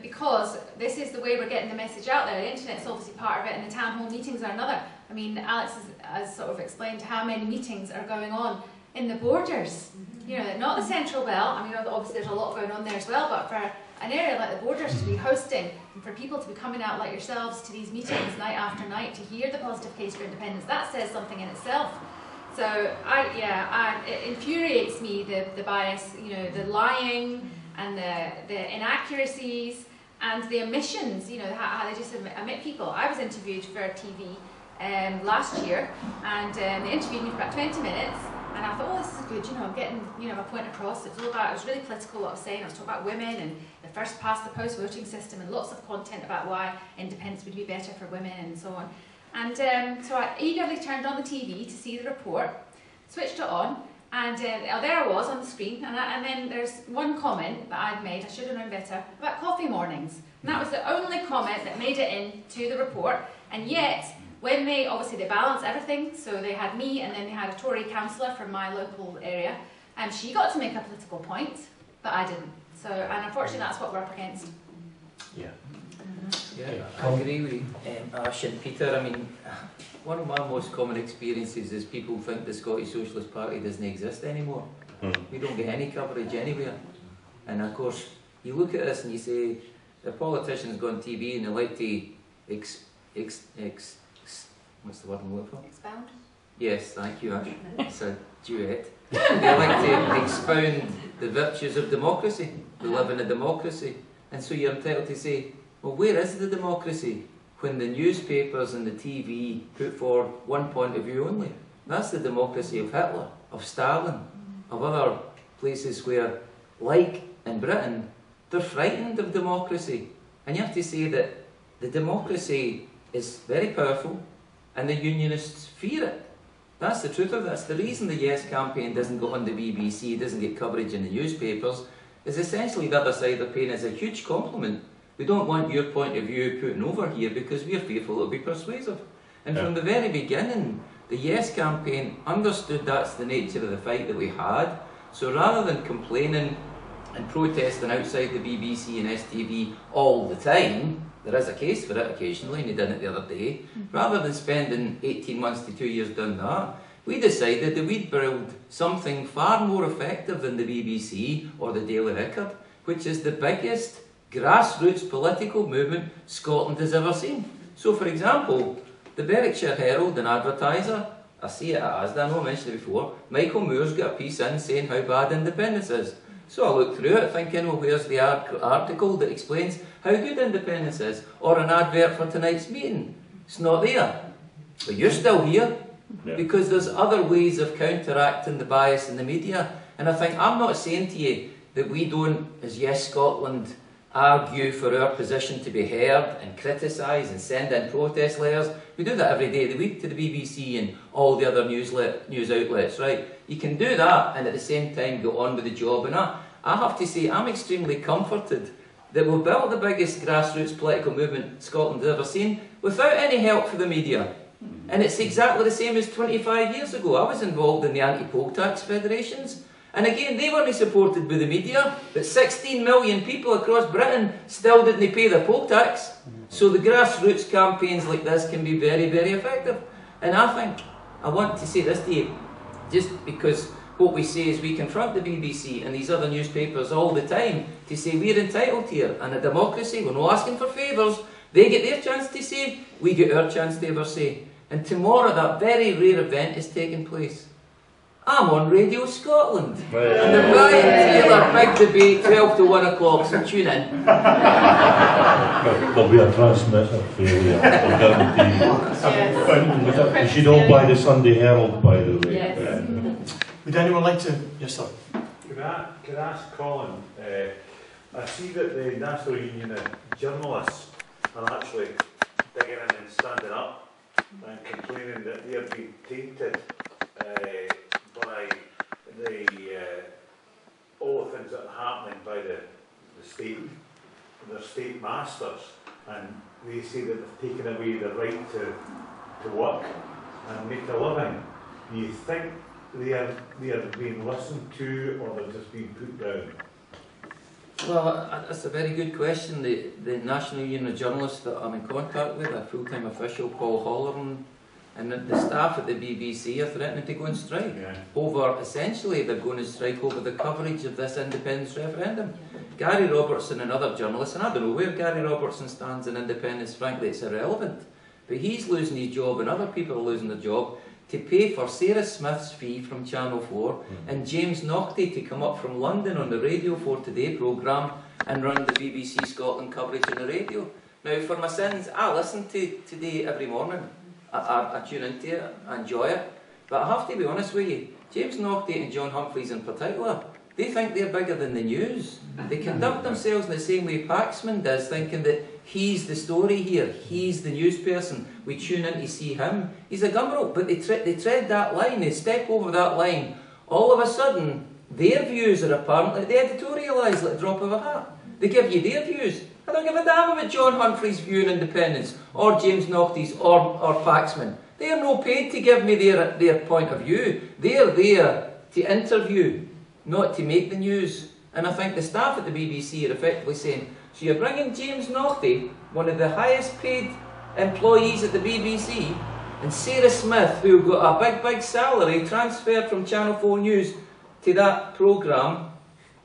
because this is the way we're getting the message out there. The internet's obviously part of it and the town hall meetings are another. I mean, Alex has sort of explained how many meetings are going on in the borders. You know, not the central belt. I mean, obviously there's a lot going on there as well, but for an area like the borders to be hosting and for people to be coming out like yourselves to these meetings night after night to hear the positive case for independence, that says something in itself. So, it infuriates me, the bias, you know, the lying and the inaccuracies and the omissions, you know, how they just omit people. I was interviewed for TV last year and they interviewed me for about 20 minutes. And I thought, oh, this is good, you know, I'm getting, you know, my point across. It was really political what I was saying. I was talking about women and the first past the post voting system and lots of content about why independence would be better for women and so on. And so I eagerly turned on the TV to see the report, switched it on, and there I was on the screen. And then there's one comment that I'd made, I should have known better, about coffee mornings. And that was the only comment that made it into the report. And yet, when obviously they balanced everything, so they had me and then they had a Tory councillor from my local area, and she got to make a political point, but I didn't. So, and unfortunately that's what we're up against. Yeah. Yeah, I agree with you, Ash and Peter. I mean, one of my most common experiences is people think the Scottish Socialist Party doesn't exist anymore. We don't get any coverage anywhere. And of course, you look at this and you say, the politicians go on TV and they like to what's the word I'm looking for? Expound? Yes, thank you, Ash. It's a duet. They like to expound the virtues of democracy. We live in a democracy. And so you're entitled to say, well, where is the democracy when the newspapers and the TV put forward one point of view only? That's the democracy of Hitler, of Stalin, of other places where, like in Britain, they're frightened of democracy. And you have to say that the democracy is very powerful, and the unionists fear it. That's the truth of this. The reason the Yes campaign doesn't go on the BBC, doesn't get coverage in the newspapers, is essentially the other side of paying us a huge compliment. We don't want your point of view putting over here because we're fearful it'll be persuasive. And from the very beginning, the Yes campaign understood that's the nature of the fight that we had. So rather than complaining and protesting outside the BBC and STV all the time, there is a case for it occasionally, and he did it the other day. Rather than spending 18 months to 2 years doing that, we decided that we'd build something far more effective than the BBC or the Daily Record, which is the biggest grassroots political movement Scotland has ever seen. So, for example, the Berwickshire Herald and Advertiser, I see it at Asda, I know I mentioned it before, Michael Moore's got a piece in saying how bad independence is. So I looked through it thinking, well, where's the article that explains how good independence is? Or an advert for tonight's meeting? It's not there. But you're still here because there's other ways of counteracting the bias in the media. And I think, I'm not saying to you that we don't, as Yes Scotland, argue for our position to be heard and criticise and send in protest letters. We do that every day of the week to the BBC and all the other news outlets, right? You can do that and at the same time go on with the job. And I have to say, I'm extremely comforted that we've built the biggest grassroots political movement Scotland has ever seen without any help from the media. And it's exactly the same as 25 years ago. I was involved in the anti-poll tax federations. And again, they weren't supported by the media, but 16 million people across Britain still didn't pay their poll tax. So the grassroots campaigns like this can be very, very effective. And I think, I want to say this to you, just because what we say is we confront the BBC and these other newspapers all the time to say we're entitled here, and a democracy, we're not asking for favours. They get their chance to say, we get our chance to ever say. And tomorrow that very rare event is taking place. I'm on Radio Scotland. And the Brian Taylor big debate, 12 to 1 o'clock, so tune in. There'll be a transmitter failure, I guarantee you. You should all buy the Sunday Herald, by the way. Yes. Would anyone like to? Yes, sir. Could I ask Colin, I see that the National Union of Journalists are actually getting and standing up and complaining that they're being tainted by all the things that are happening by the state, their state masters, and they say that they've taken away the right to work and make a living. Do you think they are being listened to, or they're just being put down? Well, that's a very good question. The National Union of Journalists that I'm in contact with, a full-time official, Paul Holland, and the staff at the BBC are threatening to go on strike over, essentially, they're going to strike over the coverage of this independence referendum. Gary Robertson and other journalists, and I don't know where Gary Robertson stands in independence, frankly, it's irrelevant, but he's losing his job and other people are losing their job to pay for Sarah Smith's fee from Channel 4 and James Naughtie to come up from London on the Radio 4 Today programme and run the BBC Scotland coverage on the radio. Now, for my sins, I listen to Today every morning. I tune into it, I enjoy it, but I have to be honest with you, James Naughtie and John Humphreys in particular, they think they're bigger than the news. They conduct themselves in the same way Paxman does, thinking that he's the story here, he's the news person, we tune in to see him. He's a gumrope, but they tread that line, they step over that line. All of a sudden, their views are apparently, they editorialise like a drop of a hat. They give you their views. I don't give a damn about John Humphrey's view on independence, or James Naughty's, or Paxman. They are no paid to give me their point of view. They are there to interview, not to make the news. And I think the staff at the BBC are effectively saying, so you're bringing James Naughtie, one of the highest paid employees at the BBC, and Sarah Smith, who got a big salary, transferred from Channel 4 News to that programme,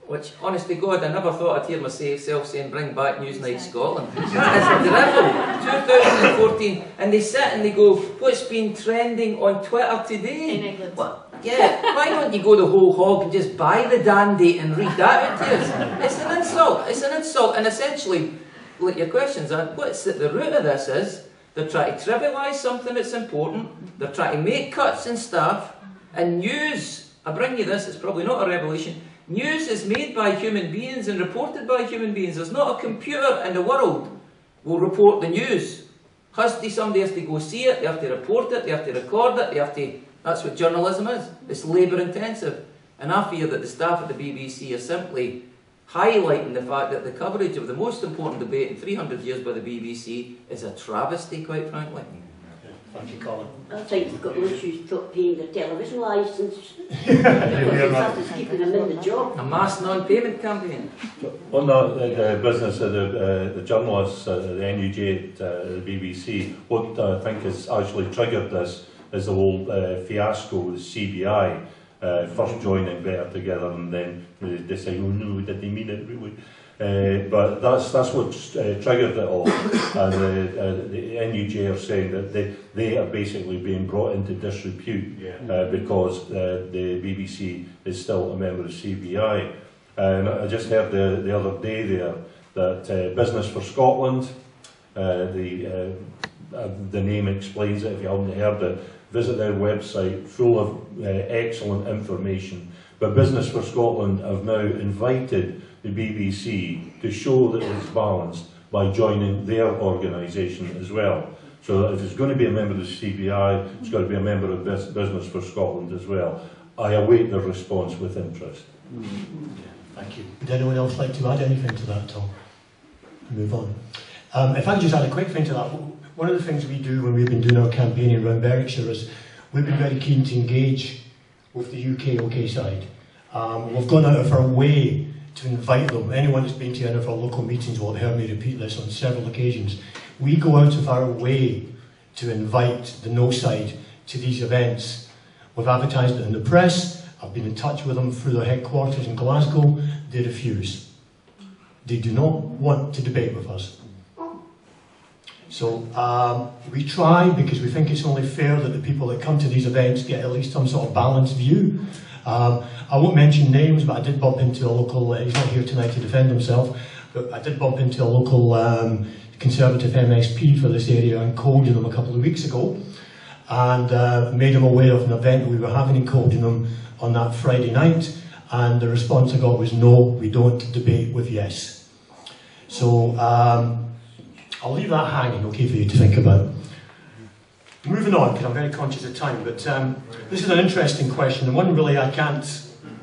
which, honest to God, I never thought I'd hear myself saying, bring back Newsnight Scotland. That is dreadful. 2014. And they sit and they go, what's been trending on Twitter today? In England. What? Yeah, why don't you go the whole hog and just buy the dandy and read that out to us? It's an insult. It's an insult. And essentially, like your questions are, what's at the root of this is, they're trying to trivialise something that's important, they're trying to make cuts in staff, and news, I bring you this, it's probably not a revolution, news is made by human beings and reported by human beings. There's not a computer in the world will report the news. Somebody has to go see it, they have to report it, they have to record it, they have to... That's what journalism is. It's labour intensive. And I fear that the staff at the BBC are simply highlighting the fact that the coverage of the most important debate in 300 years by the BBC is a travesty, quite frankly. Thank you, Colin. I think they've got no issues stop paying their television licence because it's keeping them in the job. A mass non-payment campaign. On the business of the journalists, the NUJ at the BBC, what I think has actually triggered this is the whole fiasco with CBI. First joining Better Together and then they say, oh no, did they mean it really? But that's what's triggered it all. And the NUJ are saying that they are basically being brought into disrepute because the BBC is still a member of CBI. And I just heard the other day there that Business for Scotland, the name explains it if you haven't heard it, visit their website, full of excellent information. But Business for Scotland have now invited the BBC to show that it's balanced by joining their organisation as well. So if it's going to be a member of the CBI, it's got to be a member of Business for Scotland as well. I await their response with interest. Thank you. Would anyone else like to add anything to that, Tom? Move on. If I could just add a quick thing to that. One of the things we do when we've been doing our campaigning around Berwickshire is we've been very keen to engage with the UK side. We've gone out of our way to invite them. Anyone that's been to any of our local meetings will have heard me repeat this on several occasions. We go out of our way to invite the no side to these events. We've advertised it in the press. I've been in touch with them through their headquarters in Glasgow. They refuse. They do not want to debate with us. So we try because we think it's only fair that the people that come to these events get at least some sort of balanced view. I won't mention names, but I did bump into a local, he's not here tonight to defend himself, but I did bump into a local Conservative MSP for this area in Coldenham a couple of weeks ago, and made him aware of an event that we were having in Coldenham on that Friday night, and the response I got was no, we don't debate with yes. So I'll leave that hanging, okay, for you to think about. Moving on, because I'm very conscious of time, but this is an interesting question, and one really I can't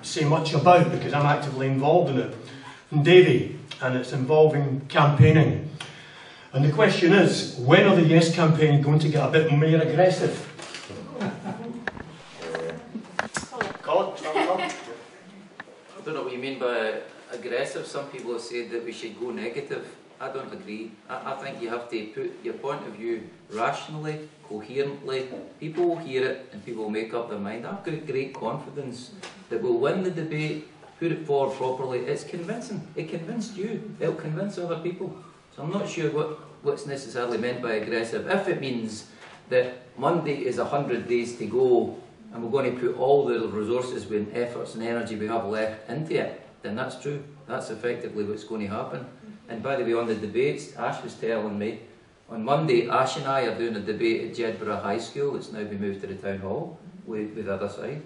say much about because I'm actively involved in it. From Davy, and it's involving campaigning. And the question is, when are the Yes campaign going to get a bit more aggressive? Colin, I don't know what you mean by aggressive. Some people have said that we should go negative. I don't agree. I think you have to put your point of view rationally, coherently. People will hear it and people will make up their mind. I've got great confidence that we'll win the debate, put it forward properly. It's convincing. It convinced you. It'll convince other people. So I'm not sure what's necessarily meant by aggressive. If it means that Monday is 100 days to go and we're going to put all the resources and efforts and energy we have left into it, then that's true. That's effectively what's going to happen. And by the way, on the debates, Ash was telling me, on Monday, Ash and I are doing a debate at Jedburgh High School. It's now been moved to the Town Hall with the other side.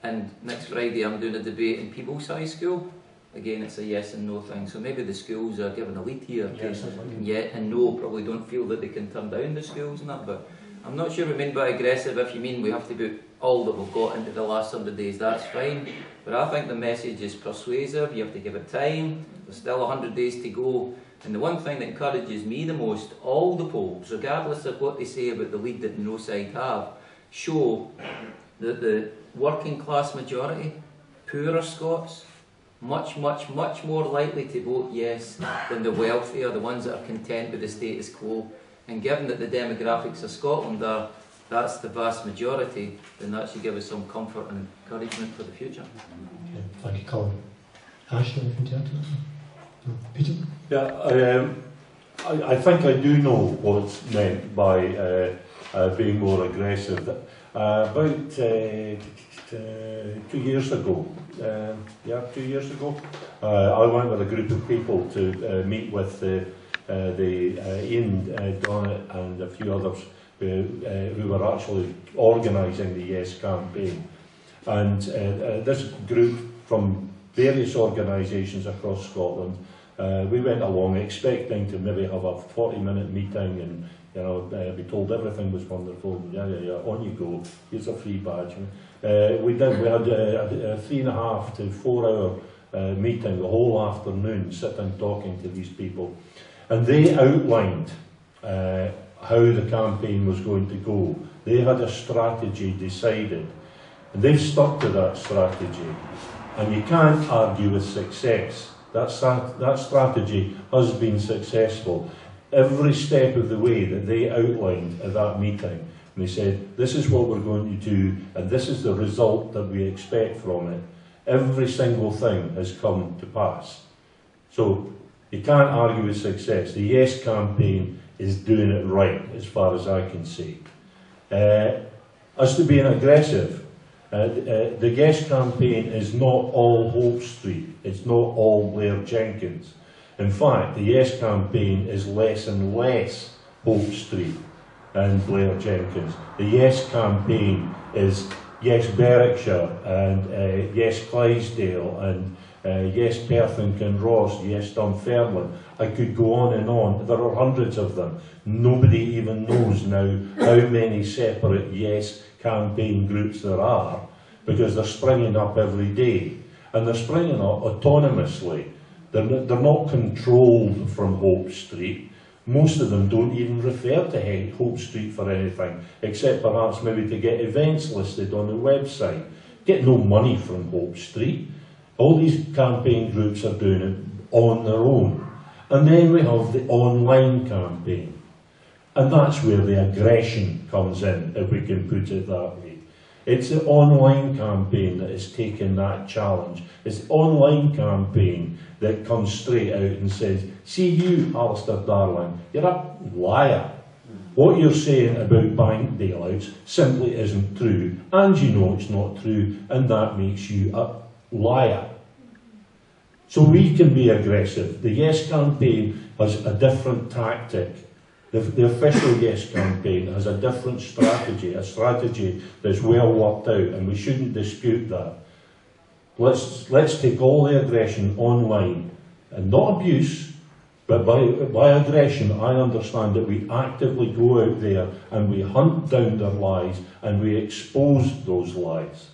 And next Friday, I'm doing a debate in Peebles High School. Again, it's a yes and no thing. So maybe the schools are given a lead here. Yes, yeah and no probably don't feel that they can turn down the schools and that. But I'm not sure what we mean by aggressive. If you mean we have to put all that we've got into the last 100 days, that's fine. But I think the message is persuasive. You have to give it time. There's still 100 days to go. And the one thing that encourages me the most, all the polls, regardless of what they say about the lead that no side have, show that the working class majority, poorer Scots, much more likely to vote yes than the wealthy or the ones that are content with the status quo. And given that the demographics of Scotland are, that's the vast majority, then that should give us some comfort and encouragement for the future. Okay, thank you, Colin. Ash, anything to add to that? No. Peter? Yeah, I think I do know what's meant by being more aggressive. About 2 years ago, 2 years ago, I went with a group of people to meet with Ian Donnett and a few others who were actually organising the Yes campaign. And this group from various organisations across Scotland, we went along expecting to maybe have a 40-minute meeting and be told everything was wonderful. Yeah, on you go. Here's a free badge. We had a 3.5 to 4 hour meeting the whole afternoon, sitting talking to these people, and they outlined how the campaign was going to go. They had a strategy decided, and they've stuck to that strategy. And you can't argue with success. That strategy has been successful. Every step of the way that they outlined at that meeting, and they said, this is what we're going to do, and this is the result that we expect from it. Every single thing has come to pass. So you can't argue with success. The Yes campaign is doing it right, as far as I can see. As to being aggressive, the Yes campaign is not all Hope Street. It's not all Blair Jenkins. In fact, the Yes campaign is less and less Hope Street and Blair Jenkins. The Yes campaign is Yes Berwickshire and Yes Clydesdale and Yes Perth and Kinross, Yes Dunfermline. I could go on and on. There are hundreds of them. Nobody even knows now how many separate Yes campaign groups there are, because they're springing up every day. And they're springing up autonomously. They're not controlled from Hope Street. Most of them don't even refer to Hope Street for anything, except perhaps maybe to get events listed on the website. Get no money from Hope Street. All these campaign groups are doing it on their own. And then we have the online campaign. And that's where the aggression comes in, if we can put it that way. It's the online campaign that has taken that challenge. It's the online campaign that comes straight out and says, see you, Alistair Darling, you're a liar. What you're saying about bank bailouts simply isn't true, and you know it's not true, and that makes you a liar. So we can be aggressive. The Yes campaign has a different tactic. The official Yes campaign has a different strategy, a strategy that's well worked out, and we shouldn't dispute that. Let's take all the aggression online, and not abuse, But by aggression, I understand that we actively go out there and we hunt down their lies and we expose those lies.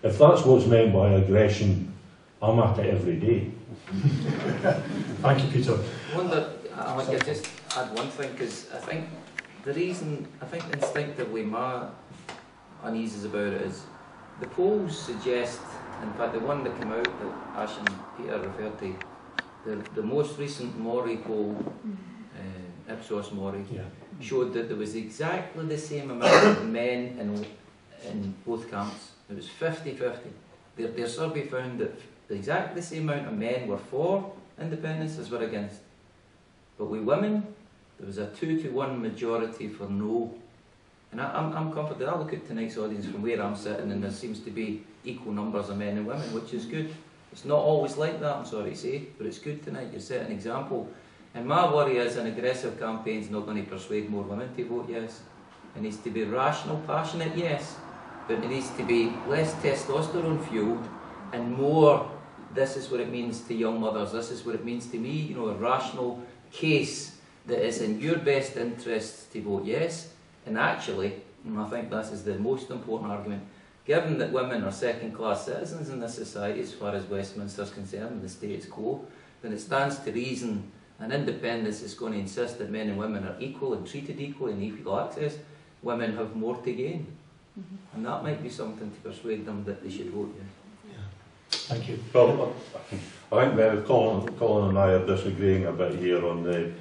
If that's what's meant by aggression, I'm at it every day. Thank you, Peter. I want to just add one thing, because I think the reason, instinctively my unease about it is the polls suggest, in fact the one that came out that Ash and Peter referred to, the most recent Maury poll, Ipsos Maury, showed that there was exactly the same amount of men in both camps. It was 50-50. Their survey found that exactly the same amount of men were for independence as were against. But with women, there was a 2-to-1 majority for no. And I'm confident. I look at tonight's audience from where I'm sitting, and there seems to be equal numbers of men and women, which is good. It's not always like that, I'm sorry to say, but it's good tonight. You set an example. And my worry is an aggressive campaign is not going to persuade more women to vote yes. It needs to be rational, passionate yes, but it needs to be less testosterone fueled and more, this is what it means to young mothers, this is what it means to me, you know, a rational case that is in your best interests to vote yes. And actually, and I think this is the most important argument, given that women are second-class citizens in this society as far as Westminster is concerned, the status quo, then it stands to reason an independence is going to insist that men and women are equal and treated equally and equal access. Women have more to gain. And that might be something to persuade them that they should vote yes. Thank you. Well, I think Colin and I are disagreeing a bit here on the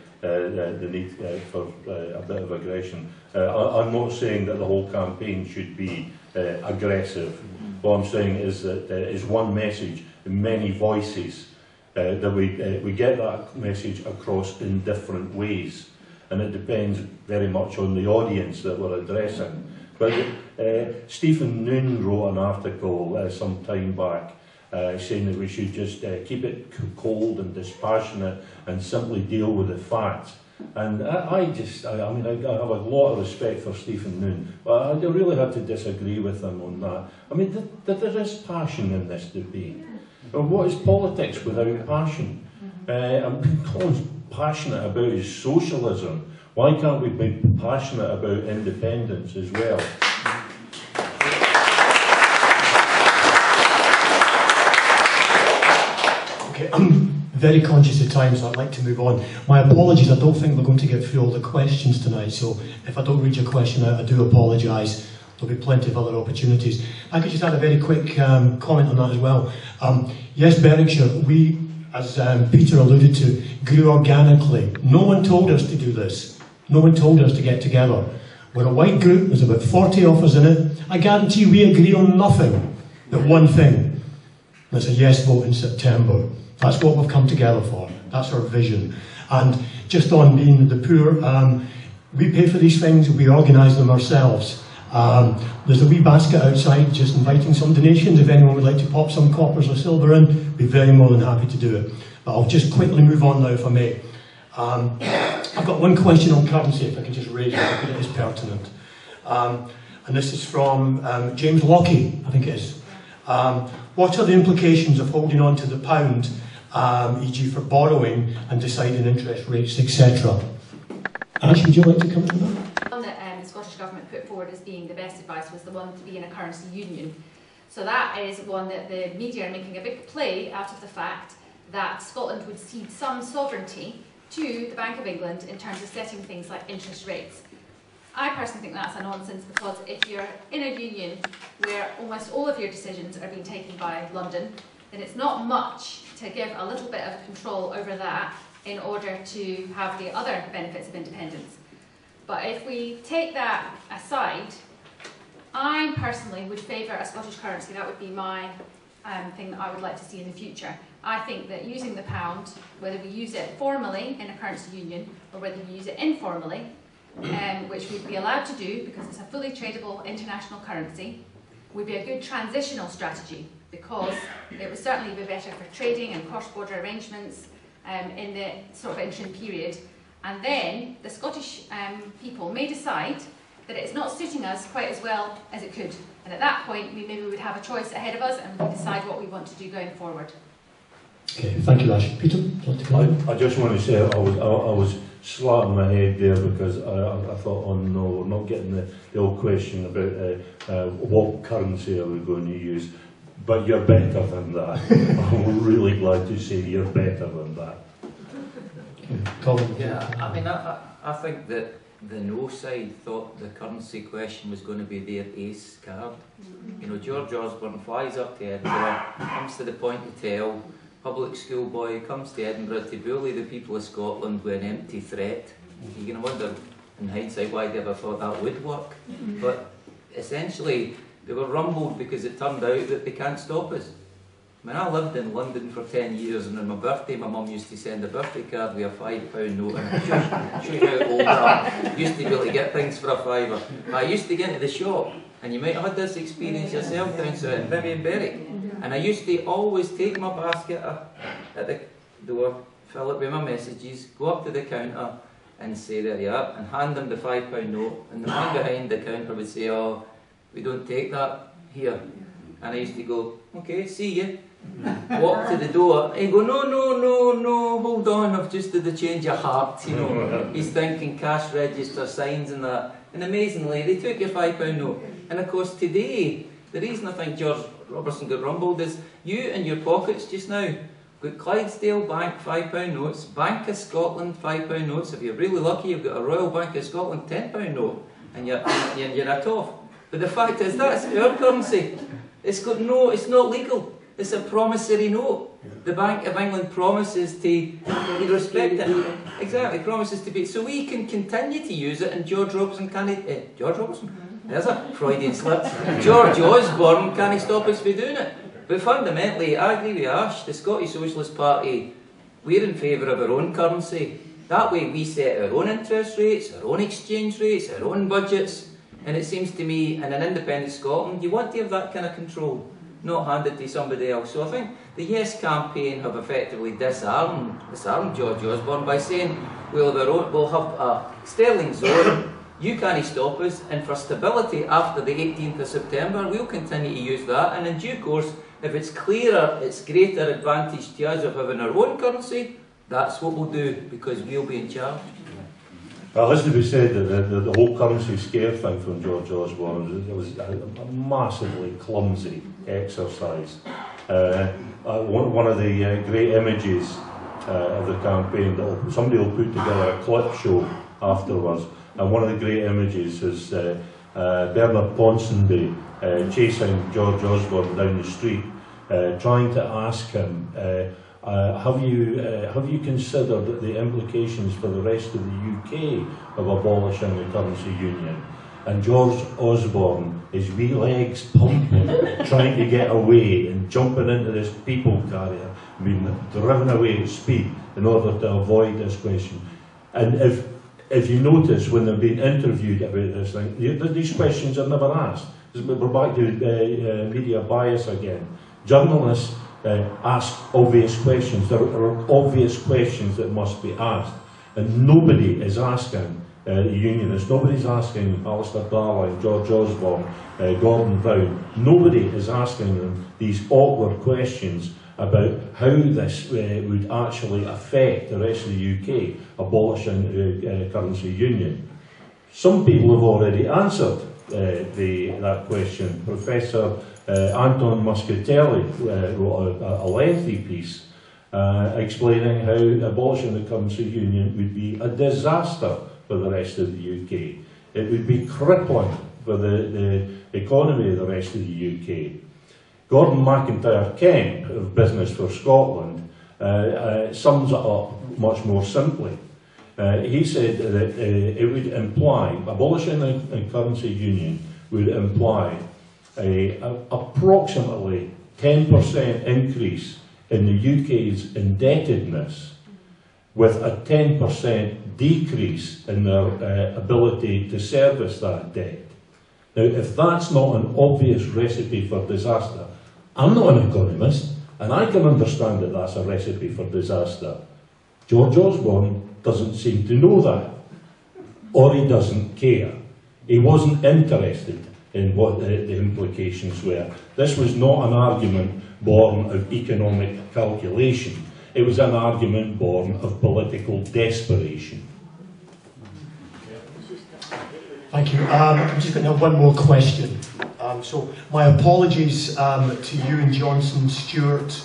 need for a bit of aggression. I'm not saying that the whole campaign should be aggressive. What I'm saying is that is one message in many voices, that we get that message across in different ways, and it depends very much on the audience that we're addressing. But Stephen Noon wrote an article some time back saying that we should just keep it cold and dispassionate and simply deal with the facts. And I mean, I have a lot of respect for Stephen Noon, but I really had to disagree with him on that. I mean, there is passion in this debate. And what is politics without passion? And Colin's passionate about his socialism. Why can't we be passionate about independence as well? Okay, I'm very conscious of time, so I'd like to move on. My apologies, I don't think we're going to get through all the questions tonight, so if I don't read your question out, I do apologise. There'll be plenty of other opportunities. I could just add a very quick comment on that as well. Yes, Berwickshire, we, as Peter alluded to, grew organically. No one told us to do this. No one told us to get together. We're a white group, there's about 40 of us in it. I guarantee we agree on nothing but one thing. That's a yes vote in September. That's what we've come together for. That's our vision. And just on being the poor, we pay for these things, we organise them ourselves. There's a wee basket outside, just inviting some donations. If anyone would like to pop some coppers or silver in, be very more than happy to do it. But I'll just quickly move on now, if I may. I've got one question on currency, if I can just raise it, because it is pertinent. And this is from James Lockie, I think it is. What are the implications of holding on to the pound, e.g. for borrowing and deciding interest rates, etc.? Ash, would you like to come to that? One that the Scottish Government put forward as being the best advice was the one to be in a currency union. So that is one that the media are making a big play out of the fact that Scotland would cede some sovereignty to the Bank of England in terms of setting things like interest rates. I personally think that's a nonsense, because if you're in a union where almost all of your decisions are being taken by London, then it's not much to give a little bit of control over that in order to have the other benefits of independence. But if we take that aside, I personally would favour a Scottish currency. That would be my thing that I would like to see in the future. I think that using the pound, whether we use it formally in a currency union or whether we use it informally, which we'd be allowed to do because it's a fully tradable international currency, would be a good transitional strategy, because it would certainly be better for trading and cross-border arrangements in the sort of interim period. And then the Scottish people may decide that it's not suiting us quite as well as it could. And at that point, we maybe would have a choice ahead of us and we decide what we want to do going forward. Okay, thank you, Ash. Peter, would you like to comment? I just want to say I was slapping my head there because I thought, oh no, we're not getting the old question about what currency are we going to use. But you're better than that. I'm really glad to say you're better than that. Colin? Yeah, I mean, I think that the no side thought the currency question was going to be their ace card. You know, George Osborne flies up to Edinburgh, comes to the point of tale, public school boy comes to Edinburgh to bully the people of Scotland with an empty threat. You can wonder, in hindsight, why they ever thought that would work. But essentially, they were rumbled because it turned out that they can't stop us. I mean, I lived in London for 10 years, and on my birthday, my mum used to send a birthday card with a £5 note, and show you how old I am. Used to be able to get things for a £5. I used to get into the shop, and you might have had this experience yourself down south in Vivian Berwick, and I used to always take my basket at the door, fill it with my messages, go up to the counter, and say, there you are, and hand them the £5 note, and the man behind the counter would say, oh, we don't take that here. And I used to go, okay, see you. Walk to the door. He'd go, no, hold on, I've just had a change of heart, you know. He's thinking cash register signs and that. And amazingly, they took your £5 note. And of course, today, the reason I think George Robertson got rumbled is you in your pockets just now. Got Clydesdale Bank £5 notes, Bank of Scotland £5 notes. If you're really lucky, you've got a Royal Bank of Scotland £10 note, and you're at off. But the fact is, that's our currency. It's not legal. It's a promissory note. The Bank of England promises to respect it. Exactly, promises to be. So we can continue to use it, and George Robertson can't. George Robertson? There's a Freudian slip. George Osborne can't stop us from doing it. But fundamentally, I agree with Ash. The Scottish Socialist Party, we're in favour of our own currency. That way, we set our own interest rates, our own exchange rates, our own budgets. And it seems to me, in an independent Scotland, you want to have that kind of control, not handed to somebody else. So I think the Yes campaign have effectively disarmed George Osborne by saying, we'll have a sterling zone, you can't stop us, and for stability after the 18th of September, we'll continue to use that. And in due course, if it's clearer, it's greater advantage to us of having our own currency, that's what we'll do, because we'll be in charge. Well, as to be said, the whole currency scare thing from George Osborne was a massively clumsy exercise. One of the great images of the campaign, somebody will put together a clip show afterwards, and one of the great images is Bernard Ponsonby chasing George Osborne down the street, trying to ask him, have you considered the implications for the rest of the UK of abolishing the currency union? And George Osborne, his wee legs pumping, trying to get away and jumping into this people carrier, being driven away at speed in order to avoid this question. And if you notice, when they've been interviewed about this thing, these questions are never asked. We're back to media bias again. Journalists ask obvious questions. There are obvious questions that must be asked. And nobody is asking the Unionists, nobody's asking Alistair Darling, George Osborne, Gordon Brown, nobody is asking them these awkward questions about how this would actually affect the rest of the UK, abolishing the currency union. Some people have already answered that question. Professor Anton Muscatelli wrote a lengthy piece explaining how abolishing the currency union would be a disaster for the rest of the UK. It would be crippling for the economy of the rest of the UK. Gordon McIntyre Kemp of Business for Scotland sums it up much more simply. He said that it would imply, abolishing the currency union would imply approximately 10% increase in the UK's indebtedness, with a 10% decrease in their ability to service that debt. Now, if that's not an obvious recipe for disaster, I'm not an economist, and I can understand that that's a recipe for disaster. George Osborne doesn't seem to know that, or he doesn't care. He wasn't interested in what the implications were. This was not an argument born of economic calculation. It was an argument born of political desperation. Thank you. I'm just going to have one more question. So my apologies to you and Johnson, Stewart,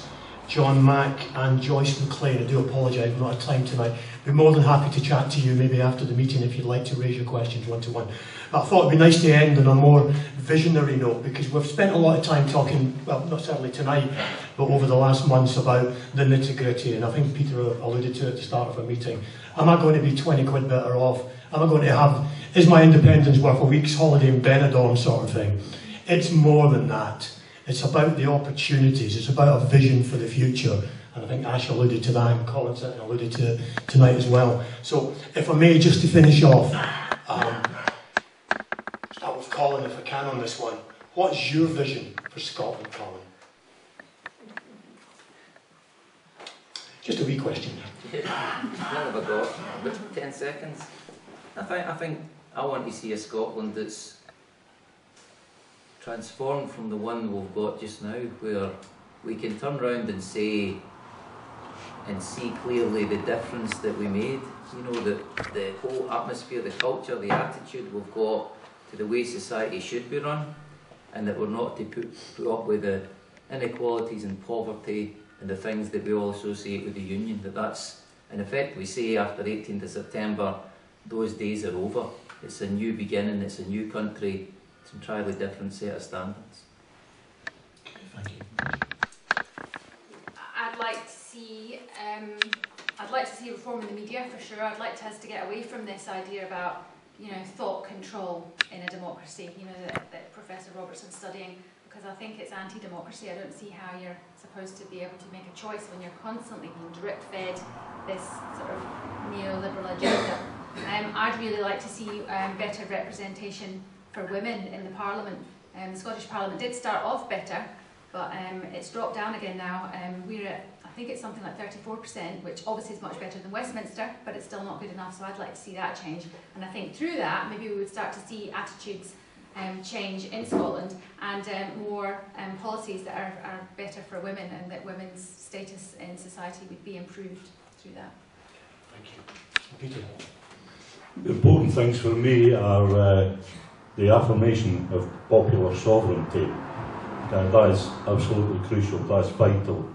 John Mack and Joyce McLean. I do apologise, I'm not had time tonight. I'd be more than happy to chat to you maybe after the meeting if you'd like to raise your questions one-to-one. But I thought it'd be nice to end on a more visionary note, because we've spent a lot of time talking, well, not certainly tonight, but over the last months about the nitty-gritty, and I think Peter alluded to it at the start of our meeting. Am I going to be 20 quid better off? Am I going to have, is my independence worth a week's holiday in Benidorm sort of thing? It's more than that. It's about the opportunities, it's about a vision for the future. And I think Ash alluded to that, and Colin certainly alluded to it tonight as well. So, if I may, just to finish off, start with Colin if I can on this one. What's your vision for Scotland, Colin? Just a wee question. What have I got? About 10 seconds. I think I want to see a Scotland that's transformed from the one we've got just now, where we can turn around and say and see clearly the difference that we made. You know, the whole atmosphere, the culture, the attitude we've got to the way society should be run, and that we're not to put up with the inequalities and poverty and the things that we all associate with the Union. That's, in effect, we say after 18th of September, those days are over. It's a new beginning, it's a new country, it's an entirely different set of standards. Okay, thank you. I'd like to see reform in the media for sure. I'd like us to get away from this idea about, you know, thought control in a democracy, you know, that Professor Robertson's studying, because I think it's anti-democracy. I don't see how you're supposed to be able to make a choice when you're constantly being drip-fed this sort of neoliberal agenda. I'd really like to see better representation for women in the Parliament. The Scottish Parliament did start off better, but it's dropped down again now. We're at, I think it's something like 34%, which obviously is much better than Westminster, but it's still not good enough, so I'd like to see that change. And I think through that, maybe we would start to see attitudes change in Scotland, and more policies that are better for women, and that women's status in society would be improved through that. Thank you. Peter? The important things for me are the affirmation of popular sovereignty. That is absolutely crucial, that's vital.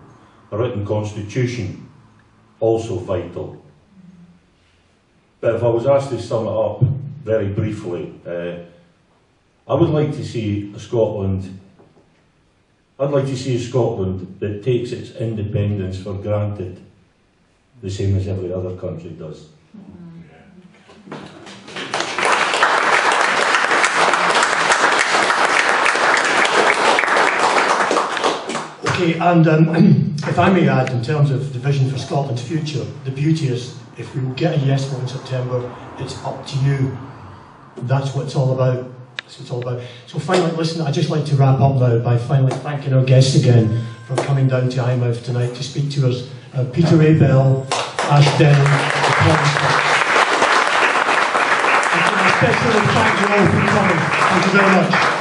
A written constitution, also vital. But if I was asked to sum it up very briefly, I would like to see a Scotland, that takes its independence for granted, the same as every other country does. Okay, and if I may add, in terms of the vision for Scotland's future, the beauty is, if we get a yes vote in September, it's up to you. That's what it's all about. That's what it's all about. So finally, listen, I'd just like to wrap up now by finally thanking our guests again for coming down to Eyemouth tonight to speak to us. Peter A. Bell, Ash Denham, and especially thank you all for coming. Thank you very much.